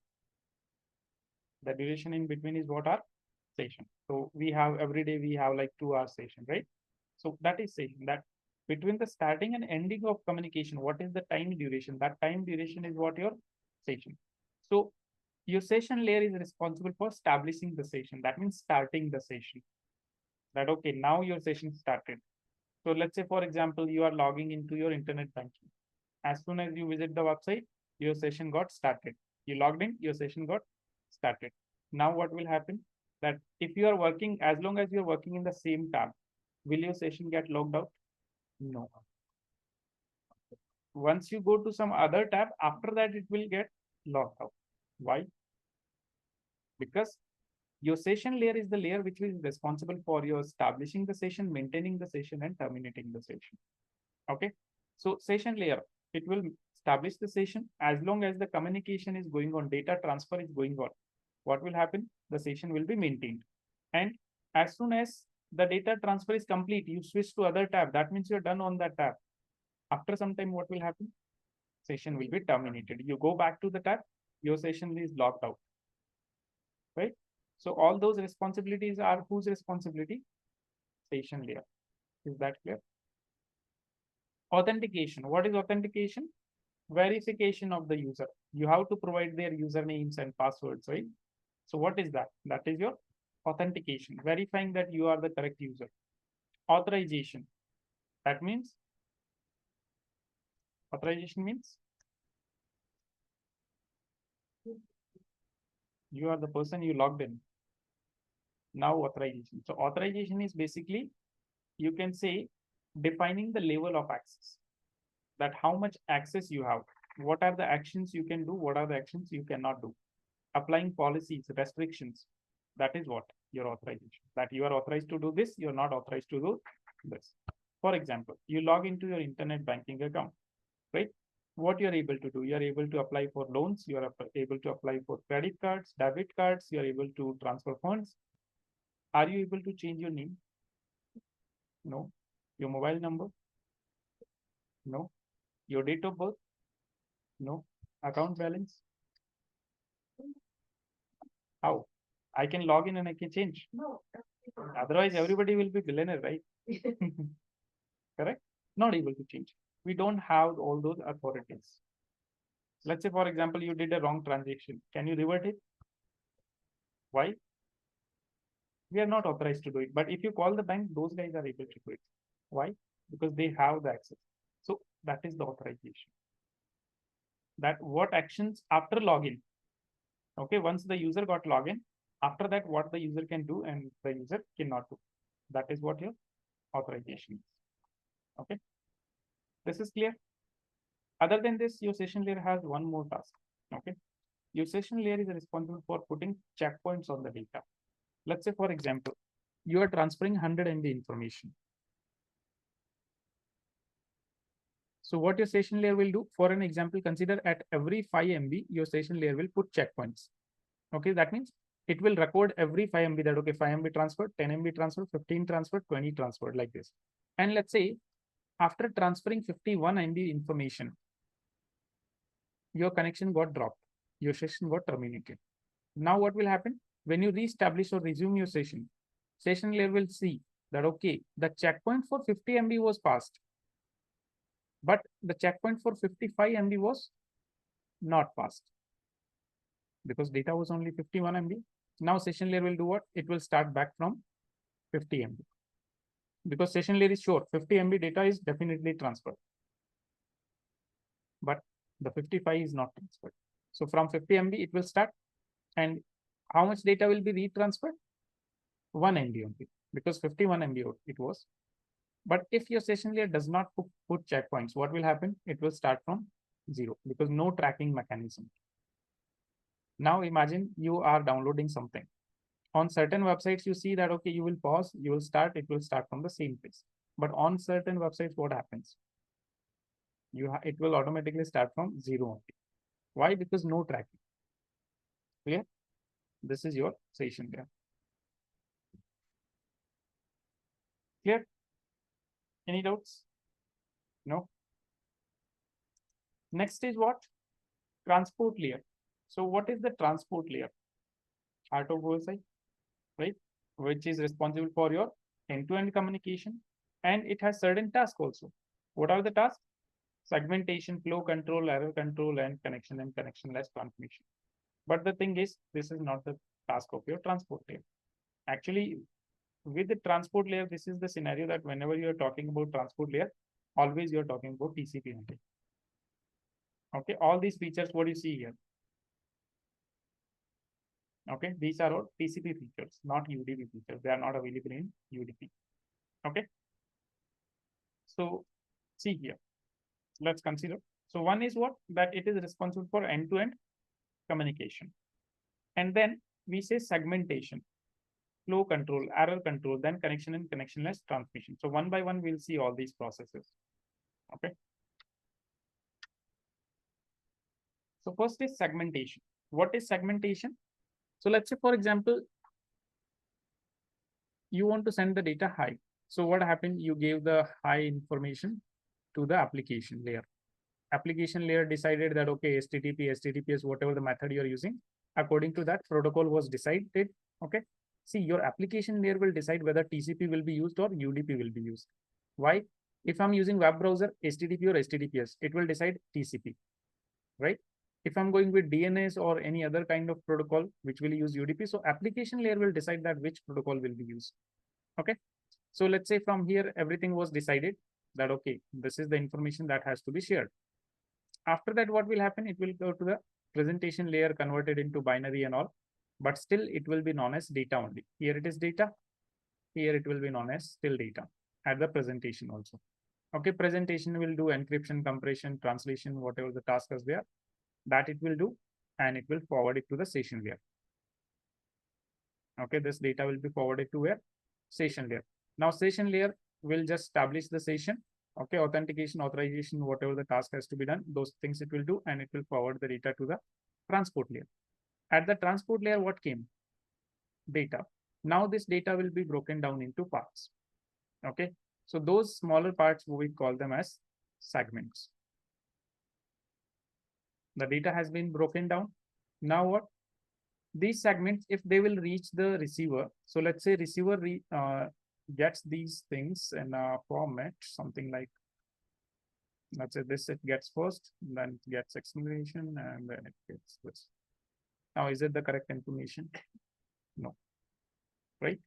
The duration in between is what? Our session. So we have every day we have like 2 hour session, right? So that is session. That between the starting and ending of communication, what is the time duration? That time duration is what your session. So your session layer is responsible for establishing the session. That means starting the session. That okay, now your session started. So let's say, for example, you are logging into your internet banking. As soon as you visit the website, your session got started. You logged in, your session got started. Now what will happen? That if you are working, as long as you're working in the same tab, will your session get logged out? No. Once you go to some other tab, after that it will get logged out. Why? Because your session layer is the layer which is responsible for your establishing the session, maintaining the session, and terminating the session. Okay. So session layer, it will establish the session as long as the communication is going on, data transfer is going on. What will happen? The session will be maintained. And as soon as the data transfer is complete, you switch to other tab. That means you're done on that tab. After some time, what will happen? Session will be terminated. You go back to the tab, your session is logged out. Right? So all those responsibilities are whose responsibility? Session layer. Is that clear? Authentication. What is authentication? Verification of the user. You have to provide their usernames and passwords, right? So what is that? That is your authentication, verifying that you are the correct user. Authorization. That means authorization means you are the person you logged in. Now authorization. So authorization is basically, you can say, defining the level of access. That how much access you have. What are the actions you can do? What are the actions you cannot do? Applying policies, restrictions. That is what your authorization. That you are authorized to do this, you're not authorized to do this. For example, you log into your internet banking account, right? What you're able to do, you're able to apply for loans, you are able to apply for credit cards, debit cards, you're able to transfer funds. Are you able to change your name? No. Your mobile number? No. Your date of birth? No. Account balance? How? I can log in and I can change. No. Otherwise, everybody will be billionaire, right? Correct? Not able to change. We don't have all those authorities. Let's say, for example, you did a wrong transaction. Can you revert it? Why? We are not authorized to do it. But if you call the bank, those guys are able to do it. Why? Because they have the access. So that is the authorization. That what actions after login. Okay, once the user got login, after that, what the user can do and the user cannot do. That is what your authorization is. Okay. This is clear. Other than this, your session layer has one more task. Okay. Your session layer is responsible for putting checkpoints on the data. Let's say, for example, you are transferring 100 MB information. So what your session layer will do, for an example, consider at every 5 MB, your session layer will put checkpoints. Okay, that means it will record every 5 MB that, okay, 5 MB transferred, 10 MB transferred, 15 transferred, 20 transferred, like this. And let's say after transferring 51 MB information, your connection got dropped, your session got terminated. Now what will happen? When you reestablish or resume your session layer will see that, okay, the checkpoint for 50 MB was passed, but the checkpoint for 55 MB was not passed because data was only 51 MB. Now session layer will do what? It will start back from 50 MB because session layer is sure 50 MB data is definitely transferred, but the 55 is not transferred. So from 50 MB it will start, and how much data will be retransferred? 1 MB only because 51 MB it was. But if your session layer does not put checkpoints, what will happen? It will start from 0 because no tracking mechanism. Now imagine you are downloading something. On certain websites, you see that, okay, you will pause, you will start, it will start from the same place. But on certain websites, what happens? It will automatically start from 0 only. Why? Because no tracking. Clear? This is your session there. Clear? Any doubts? No? Next is what? Transport layer. So what is the transport layer? Heart of OSI, right? Which is responsible for your end-to-end communication, and it has certain tasks also. What are the tasks? Segmentation, flow control, error control, and connectionless transmission. But the thing is, this is not the task of your transport layer. Actually, with the transport layer, this is the scenario that whenever you are talking about transport layer, always you're talking about TCP only. Okay, all these features, what you see here. Okay, these are all TCP features, not UDP features. They are not available in UDP. Okay, so see here, let's consider. So one is what? That it is responsible for end-to-end communication. And then we say segmentation, flow control, error control, then connection and connectionless transmission. So one by one, we'll see all these processes. Okay. So first is segmentation. What is segmentation? So let's say, for example, you want to send the data high. So what happened? You gave the high information to the application layer. Application layer decided that, okay, HTTPS, whatever the method you're using, according to that protocol was decided. Okay. See, your application layer will decide whether TCP will be used or UDP will be used. Why? If I'm using web browser, HTTP or HTTPS, it will decide TCP, right? If I'm going with DNS or any other kind of protocol which will use UDP, so application layer will decide that which protocol will be used. Okay. So let's say from here, everything was decided that, okay, this is the information that has to be shared. After that, what will happen? It will go to the presentation layer, converted into binary and all, but still it will be known as data only. Here it is data. Here it will be known as still data at the presentation also. Okay, presentation will do encryption, compression, translation, whatever the task is there, that it will do, and it will forward it to the session layer. Okay, this data will be forwarded to where? Session layer. Now session layer will just establish the session. Okay, authentication, authorization, whatever the task has to be done, those things it will do, and it will forward the data to the transport layer. At the transport layer, what came? Data. Now this data will be broken down into parts. Okay, so those smaller parts, we call them as segments. The data has been broken down. Now what? These segments, if they will reach the receiver, so let's say receiver gets these things in a format, something like, let's say this, it gets first, then it gets explanation, and then it gets this. Now, is it the correct information? No, right?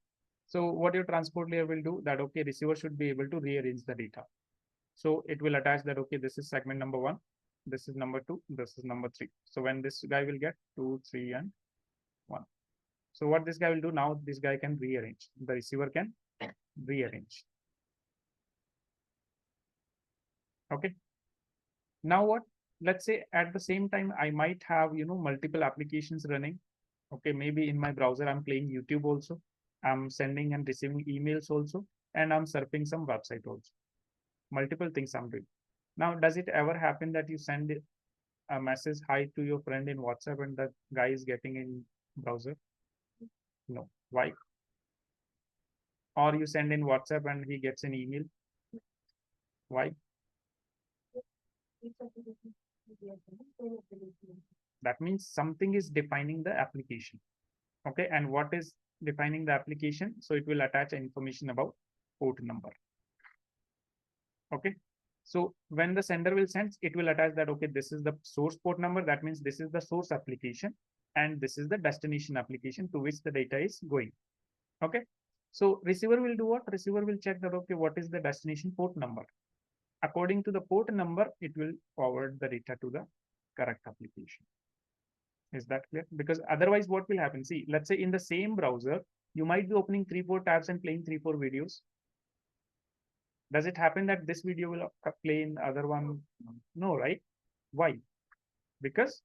So what your transport layer will do that, okay, receiver should be able to rearrange the data. So it will attach that, okay, this is segment number 1, this is number 2, this is number 3. So when this guy will get 2, 3, and 1. So what this guy will do now, this guy can rearrange. The receiver can rearrange. Okay. Now what? Let's say at the same time, I might have, multiple applications running. Okay. Maybe in my browser, I'm playing YouTube also. I'm sending and receiving emails also. And I'm surfing some website also. Multiple things I'm doing. Now, does it ever happen that you send a message hi to your friend in WhatsApp and the guy is getting in browser? No. Why? Or you send in WhatsApp and he gets an email? Why? That means something is defining the application. Okay, and what is defining the application? So it will attach information about port number. Okay, so when the sender will send, it will attach that, okay, this is the source port number. That means this is the source application and this is the destination application to which the data is going. Okay, so receiver will do what? Receiver will check that, okay, what is the destination port number? According to the port number, it will forward the data to the correct application. Is that clear? Because otherwise, what will happen? See, let's say in the same browser, you might be opening 3-4 tabs and playing 3-4 videos. Does it happen that this video will play in other one? No, right? Why? Because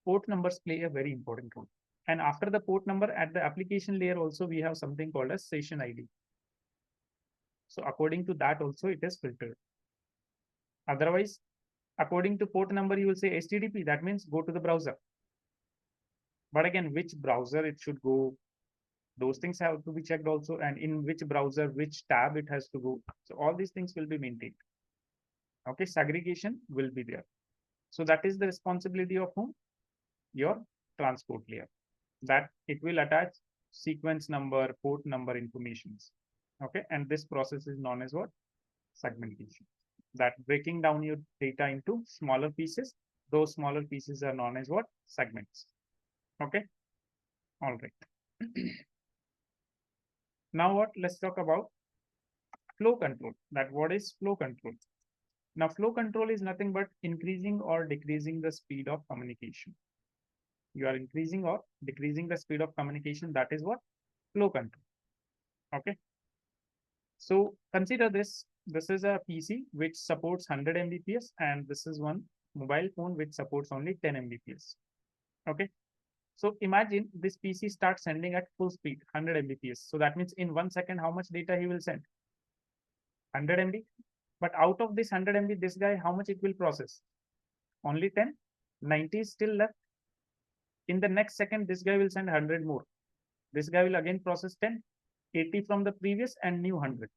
port numbers play a very important role. And after the port number at the application layer also, we have something called as session ID. So according to that also it is filtered. Otherwise, according to port number, you will say HTTP. That means go to the browser. But again, which browser it should go, those things have to be checked also, and in which browser, which tab it has to go. So all these things will be maintained. Okay, segregation will be there. So that is the responsibility of whom? Your transport layer. That it will attach sequence number, port number informations. Okay, and this process is known as what? Segmentation. That breaking down your data into smaller pieces. Those smaller pieces are known as what? Segments. Okay, all right. Now what? Let's talk about flow control. That what is flow control? Now flow control is nothing but increasing or decreasing the speed of communication. You are increasing or decreasing the speed of communication. That is what? Flow control. Okay. So consider this. This is a PC which supports 100 Mbps, and this is one mobile phone which supports only 10 Mbps. Okay. So imagine this PC starts sending at full speed, 100 Mbps. So that means in 1 second, how much data he will send? 100 MB. But out of this 100 MB, this guy, how much it will process? Only 10. 90 is still left. In the next second, this guy will send 100 more. This guy will again process 10, 80 from the previous and new 100.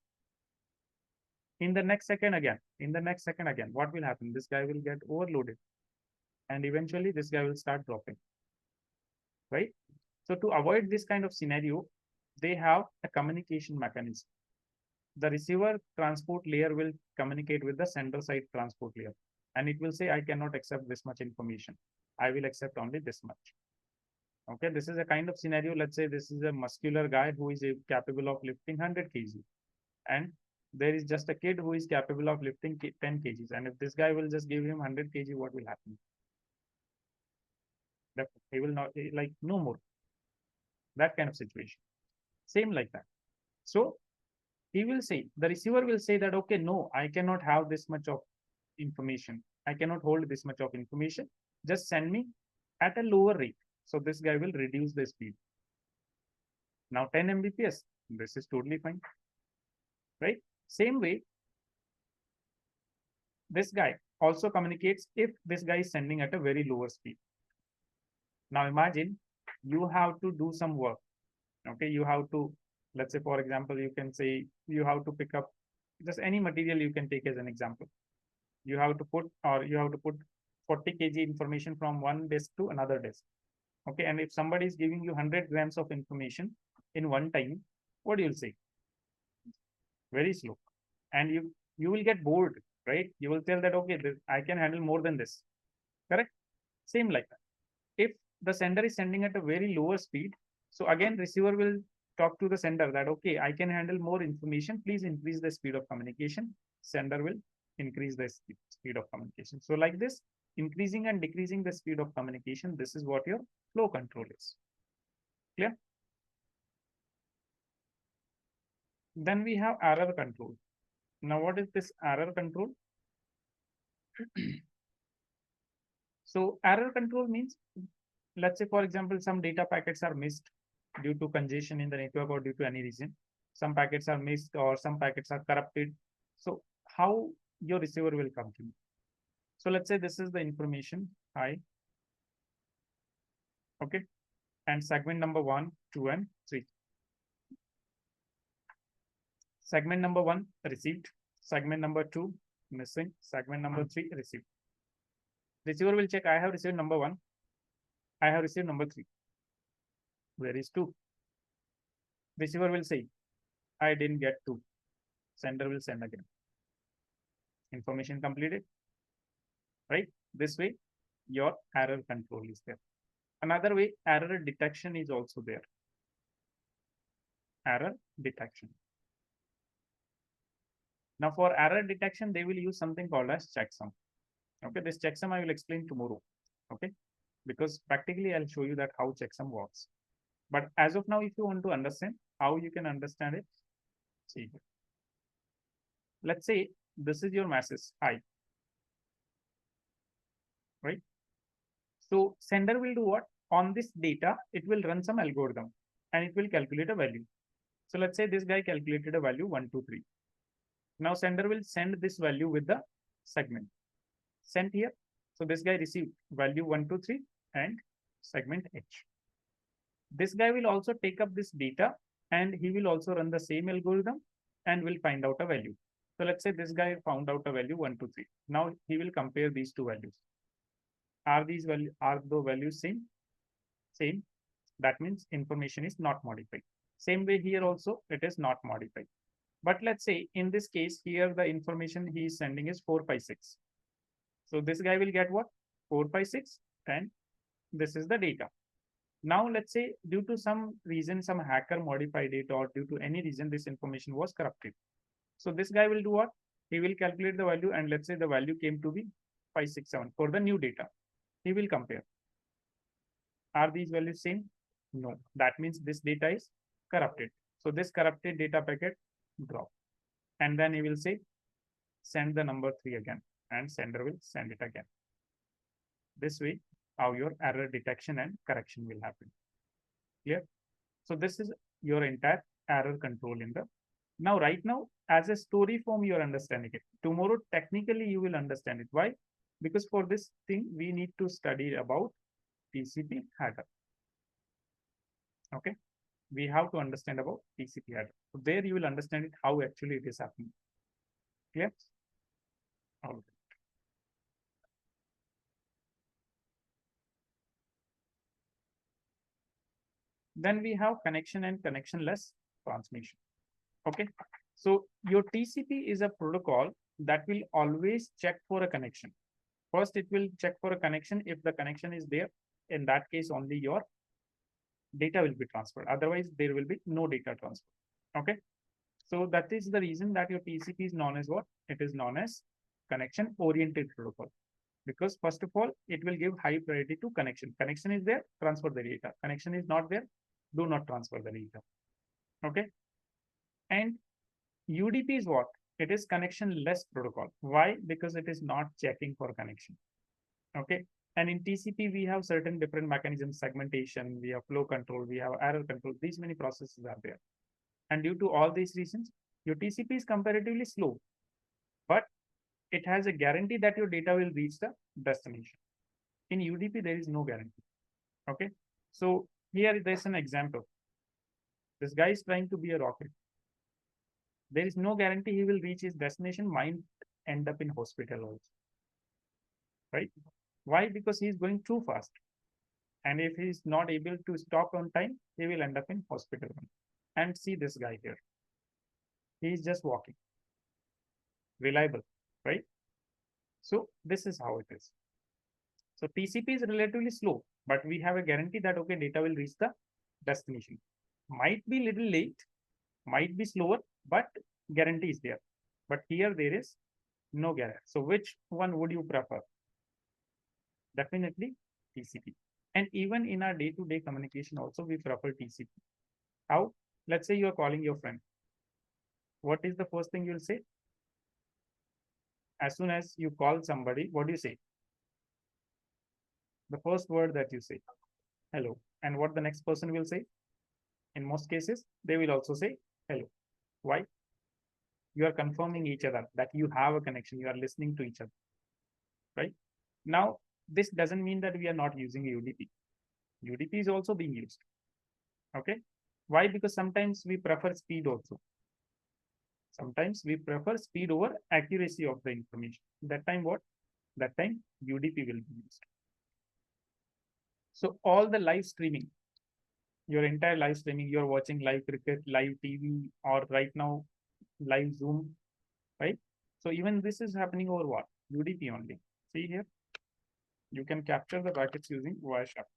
In the next second again, what will happen? This guy will get overloaded. And eventually this guy will start dropping. Right? So to avoid this kind of scenario, they have a communication mechanism. The receiver transport layer will communicate with the sender side transport layer. And it will say, I cannot accept this much information. I will accept only this much. Okay, this is a kind of scenario. Let's say this is a muscular guy who is capable of lifting 100 kg. And there is just a kid who is capable of lifting 10 kgs. And if this guy will just give him 100 kg, what will happen? He will not, like, no more. That kind of situation. Same like that. So he will say, the receiver will say that, okay, no, I cannot have this much of information. I cannot hold this much of information. Just send me at a lower rate. So this guy will reduce the speed. Now 10 Mbps, this is totally fine. Right? Same way, this guy also communicates if this guy is sending at a very lower speed. Now imagine you have to do some work. Okay, you have to, let's say, for example, you can say you have to pick up just any material you can take as an example. You have to put 40 kg information from one desk to another desk. Okay, and if somebody is giving you 100 grams of information in one time, what do you say? Very slow. And you will get bored, right? You will tell that, okay, I can handle more than this. Correct? Same like that. If the sender is sending at a very lower speed, so again, receiver will talk to the sender that, okay, I can handle more information. Please increase the speed of communication. Sender will increase the speed of communication. So like this, increasing and decreasing the speed of communication, this is what your flow control is. Clear? Then we have error control. Now, what is this error control? So error control means, let's say, for example, some data packets are missed due to congestion in the network or due to any reason. Some packets are missed or some packets are corrupted. So how your receiver will come to you? So let's say this is the information. Hi. Okay. And segment number 1, 2, and 3. Segment number 1 received. Segment number 2 missing. Segment number 3 received. Receiver will check, I have received number 1. I have received number 3. Where is 2? Receiver will say, I didn't get 2. Sender will send again. Information completed. Right? This way, your error control is there. Another way, error detection is also there. Error detection. Now, for error detection, they will use something called as checksum. Okay, this checksum I will explain tomorrow. Okay, because practically I'll show you that how checksum works. But as of now, if you want to understand how you can understand it, see here. Let's say this is your message, hi. Right? So sender will do what? On this data, it will run some algorithm and it will calculate a value. So let's say this guy calculated a value 123. Now sender will send this value with the segment sent here. So this guy received value 123 and segment H. This guy will also take up this data and he will also run the same algorithm and will find out a value. So let's say this guy found out a value 123. Now he will compare these two values. Are the values same? Same. That means information is not modified. Same way here also it is not modified. But let's say in this case here the information he is sending is 456. So this guy will get what? 456 and this is the data. Now let's say due to some reason some hacker modified it or due to any reason this information was corrupted. So this guy will do what? He will calculate the value and let's say the value came to be 567 for the new data. He will compare. Are these values same? No. That means this data is corrupted. So this corrupted data packet drop. And then he will say send the number 3 again and sender will send it again. This way how your error detection and correction will happen. Clear? So this is your entire error control in the now right now as a story form you are understanding it. Tomorrow technically you will understand it. Why? Because for this thing we need to study about TCP header. Okay, we have to understand about TCP header. So there you will understand it how actually it is happening. Clear? All right. Then we have connection and connectionless transmission. Okay, so your TCP is a protocol that will always check for a connection. First, it will check for a connection. If the connection is there, in that case, only your data will be transferred. Otherwise, there will be no data transfer. Okay, so that is the reason that your TCP is known as what? It is known as connection oriented protocol. Because first of all, it will give high priority to connection. Connection is there, transfer the data. Connection is not there, do not transfer the data. Okay. And UDP is what? It is connectionless protocol. Why? Because it is not checking for connection. Okay. And in TCP, we have certain different mechanisms, segmentation, we have flow control, we have error control. These many processes are there. And due to all these reasons, your TCP is comparatively slow, but it has a guarantee that your data will reach the destination. In UDP, there is no guarantee. Okay. So here there's an example. This guy is trying to be a rocket. There is no guarantee he will reach his destination, might end up in hospital also. Right? Why? Because he is going too fast. And if he is not able to stop on time, he will end up in hospital. And see this guy here. He is just walking. Reliable, right? So this is how it is. So TCP is relatively slow, but we have a guarantee that okay, data will reach the destination. Might be little late, might be slower, but guarantee is there. But here there is no guarantee. So which one would you prefer? Definitely TCP. And even in our day-to-day communication also, we prefer TCP. How? Let's say you are calling your friend. What is the first thing you'll say? As soon as you call somebody, what do you say? The first word that you say, hello. And what the next person will say? In most cases, they will also say hello. Why? You are confirming each other that you have a connection. You are listening to each other, right? Now, this doesn't mean that we are not using UDP. UDP is also being used. Okay. Why? Because sometimes we prefer speed also. Sometimes we prefer speed over accuracy of the information. That time what? That time UDP will be used. So all the live streaming, your entire live streaming, you're watching live cricket, live TV, or right now live Zoom, right? So even this is happening over what? UDP only. See here, you can capture the packets using Wireshark.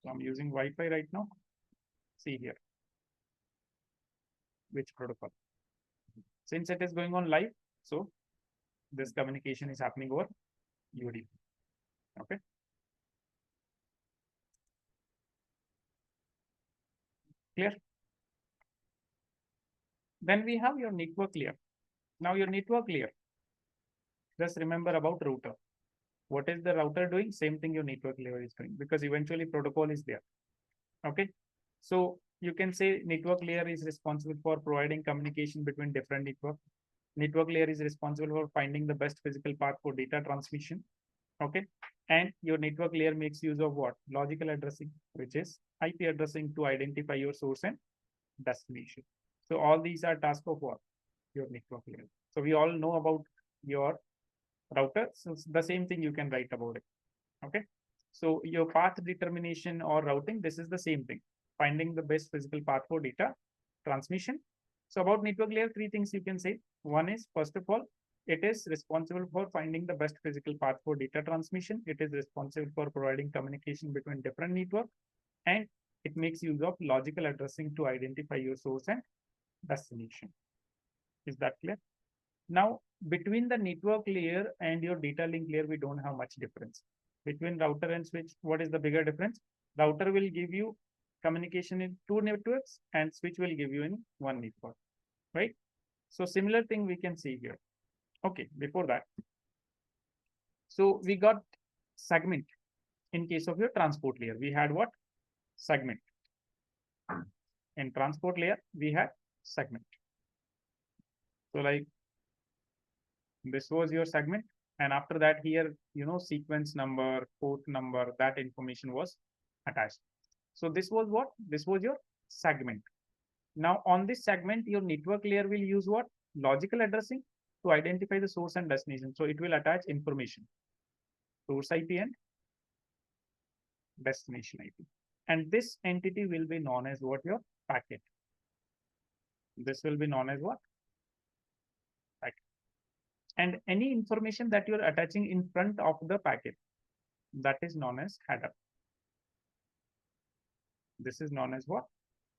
So I'm using Wi-Fi right now. See here, which protocol. Since it is going on live, so this communication is happening over UDP. Okay. Clear? Then we have your network layer. Now your network layer, just remember about router. What is the router doing? Same thing your network layer is doing, because eventually protocol is there. Okay. So you can say network layer is responsible for providing communication between different network. Network layer is responsible for finding the best physical path for data transmission. Okay. And your network layer makes use of what? Logical addressing, which is IP addressing to identify your source and destination. So all these are tasks of what? Your network layer. So we all know about your router. So the same thing you can write about it. Okay. So your path determination or routing, this is the same thing. Finding the best physical path for data transmission. So about network layer, three things you can say. One is, first of all, it is responsible for finding the best physical path for data transmission. It is responsible for providing communication between different networks, and it makes use of logical addressing to identify your source and destination. Is that clear? Now, between the network layer and your data link layer, we don't have much difference. Between router and switch, what is the bigger difference? Router will give you communication in two networks, and switch will give you in one network, right? So similar thing we can see here. Okay, before that, so we got segment. In case of your transport layer, we had what? Segment. In transport layer, we had segment. So like this was your segment, and after that here, sequence number, port number, that information was attached. So this was what? This was your segment. Now on this segment, your network layer will use what? Logical addressing to identify the source and destination. So it will attach information, source IP and destination IP. And this entity will be known as what? Your packet. This will be known as what? Packet. And any information that you're attaching in front of the packet, that is known as header. This is known as what?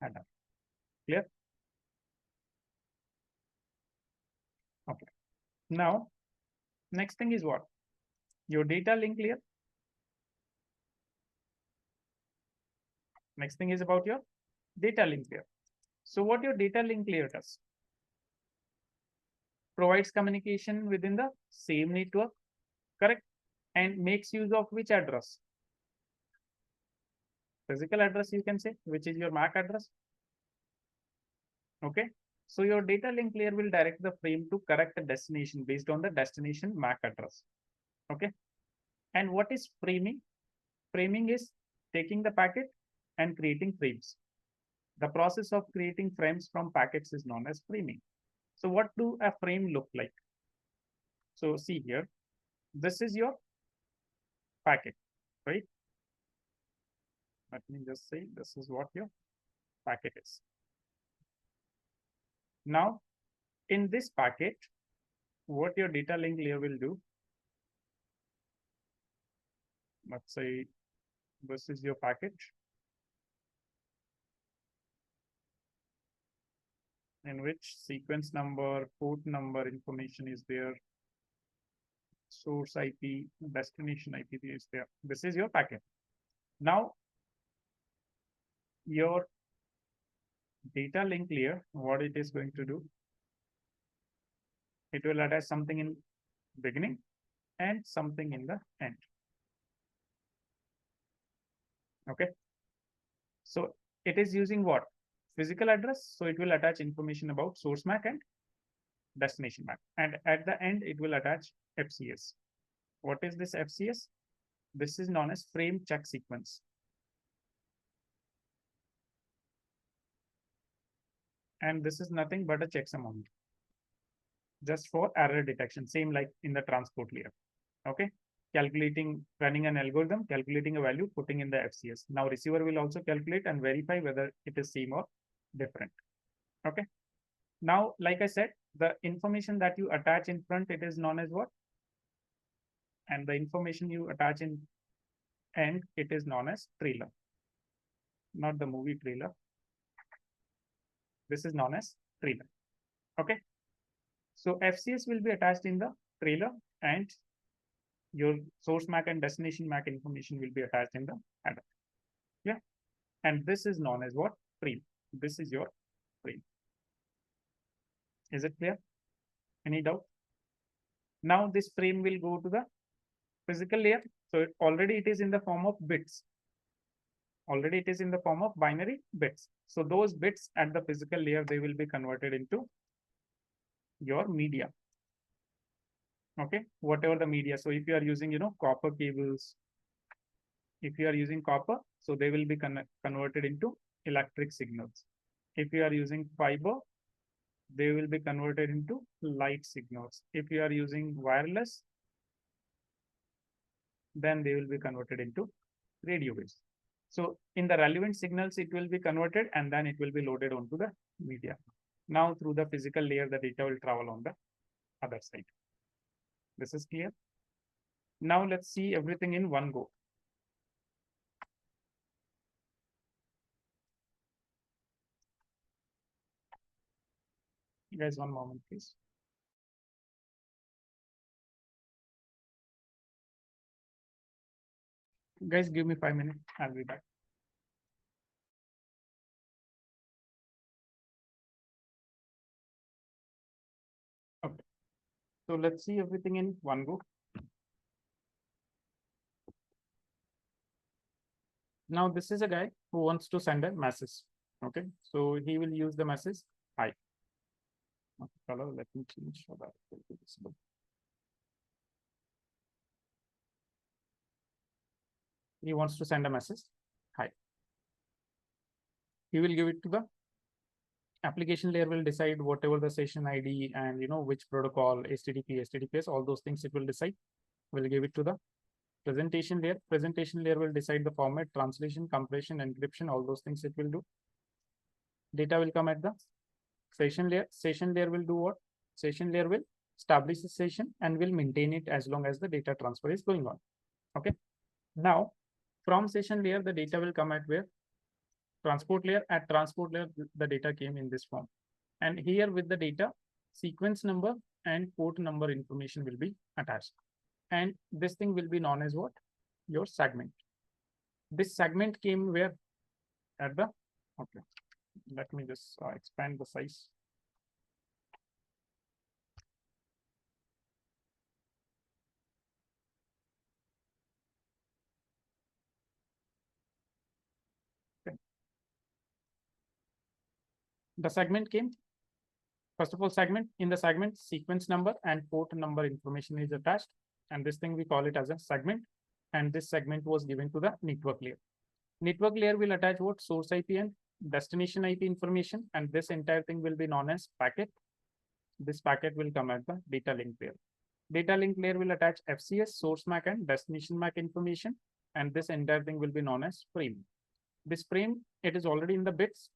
Header. Clear? Okay. Now, next thing is what? Your data link layer. Next thing is about your data link layer. So what your data link layer does? Provides communication within the same network, correct? And makes use of which address? Physical address, you can say, which is your MAC address. Okay. So your data link layer will direct the frame to correct destination based on the destination MAC address. Okay. And what is framing? Framing is taking the packet and creating frames. The process of creating frames from packets is known as framing. So what do a frame look like? So see here, this is your packet, right? Let me just say this is what your packet is. Now, in this packet, what your data link layer will do, let's say this is your packet, in which sequence number, port number information is there, source IP, destination IP is there. This is your packet. Now, your data link layer, what it is going to do, it will attach something in beginning and something in the end. Okay. So it is using what? Physical address. So it will attach information about source MAC and destination MAC. And at the end, it will attach FCS. What is this FCS? This is known as frame check sequence. And this is nothing but a checksum only, just for error detection, same like in the transport layer. Okay. Calculating, running an algorithm, calculating a value, putting in the FCS. Now receiver will also calculate and verify whether it is same or different. Okay. Now, like I said, the information that you attach in front, it is known as what? And the information you attach in end, it is known as trailer. Not the movie trailer. This is known as trailer. Okay. So FCS will be attached in the trailer, and your source MAC and destination MAC information will be attached in the header. Yeah. And this is known as what? Frame. This is your frame. Is it clear? Any doubt? Now this frame will go to the physical layer. So already it is in the form of bits. Already it is in the form of binary bits. So those bits at the physical layer, they will be converted into your media. Okay, whatever the media. So if you are using, copper cables, if you are using copper, so they will be converted into electric signals. If you are using fiber, they will be converted into light signals. If you are using wireless, then they will be converted into radio waves. So in the relevant signals, it will be converted and then it will be loaded onto the media. Now through the physical layer, the data will travel on the other side. This is clear. Now let's see everything in one go. You guys, one moment, please. Guys, give me 5 minutes. I'll be back. Okay. So let's see everything in one go. Now this is a guy who wants to send a message. Okay. So he will use the message hi. Okay, color, let me change so that it will be visible. He wants to send a message hi. He will give it to the application layer, will decide whatever the session ID and which protocol, HTTP, HTTPS, all those things it will decide. We'll give it to the presentation layer. Presentation layer will decide the format, translation, compression, encryption, all those things it will do. Data will come at the session layer. Session layer will do what? Session layer will establish the session and will maintain it as long as the data transfer is going on. Okay. Now, from session layer, the data will come at where? Transport layer. At transport layer, the data came in this form. And here with the data, sequence number and port number information will be attached. And this thing will be known as what? Your segment. This segment came where? At the, okay. Let me just expand the size. Okay. The segment came. First of all, segment. In the segment, sequence number and port number information is attached. And this thing we call it as a segment. And this segment was given to the network layer. Network layer will attach what? Source IP and destination IP information. And this entire thing will be known as packet. This packet will come at the data link layer. Data link layer will attach FCS, source MAC and destination MAC information. And this entire thing will be known as frame. This frame, it is already in the bits.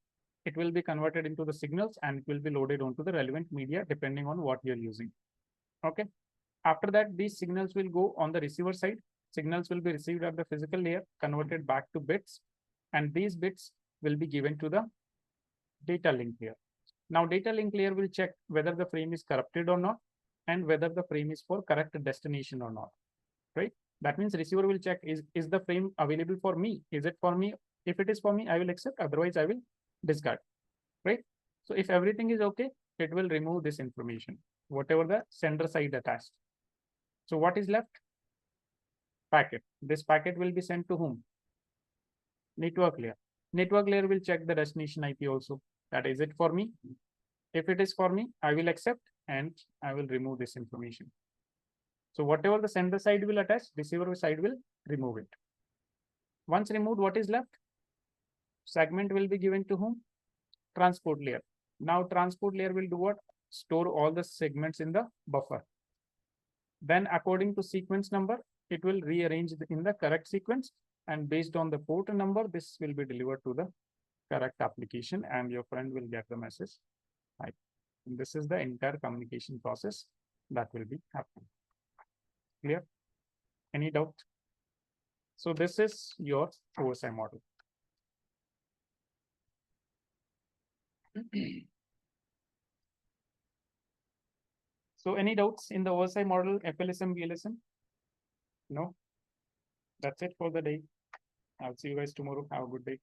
It will be converted into the signals and it will be loaded onto the relevant media depending on what you're using. Okay. After that, these signals will go on the receiver side. Signals will be received at the physical layer, converted back to bits. And these bits will be given to the data link layer. Now, data link layer will check whether the frame is corrupted or not and whether the frame is for correct destination or not, right? That means receiver will check, is the frame available for me? Is it for me? If it is for me, I will accept. Otherwise, I will discard, right? So if everything is okay, it will remove this information, whatever the sender side attached. So what is left? Packet. This packet will be sent to whom? Network layer. Network layer will check the destination IP also. That is it for me. If it is for me, I will accept and I will remove this information. So whatever the sender side will attach, receiver side will remove it. Once removed, what is left? Segment will be given to whom? Transport layer. Now transport layer will do what? Store all the segments in the buffer. Then according to sequence number, it will rearrange in the correct sequence. And based on the port number, this will be delivered to the correct application and your friend will get the message. Right. And this is the entire communication process that will be happening. Clear? Any doubt? So this is your OSI model. So any doubts in the OSI model, FLSM, VLSM? No? That's it for the day. I'll see you guys tomorrow. Have a good day.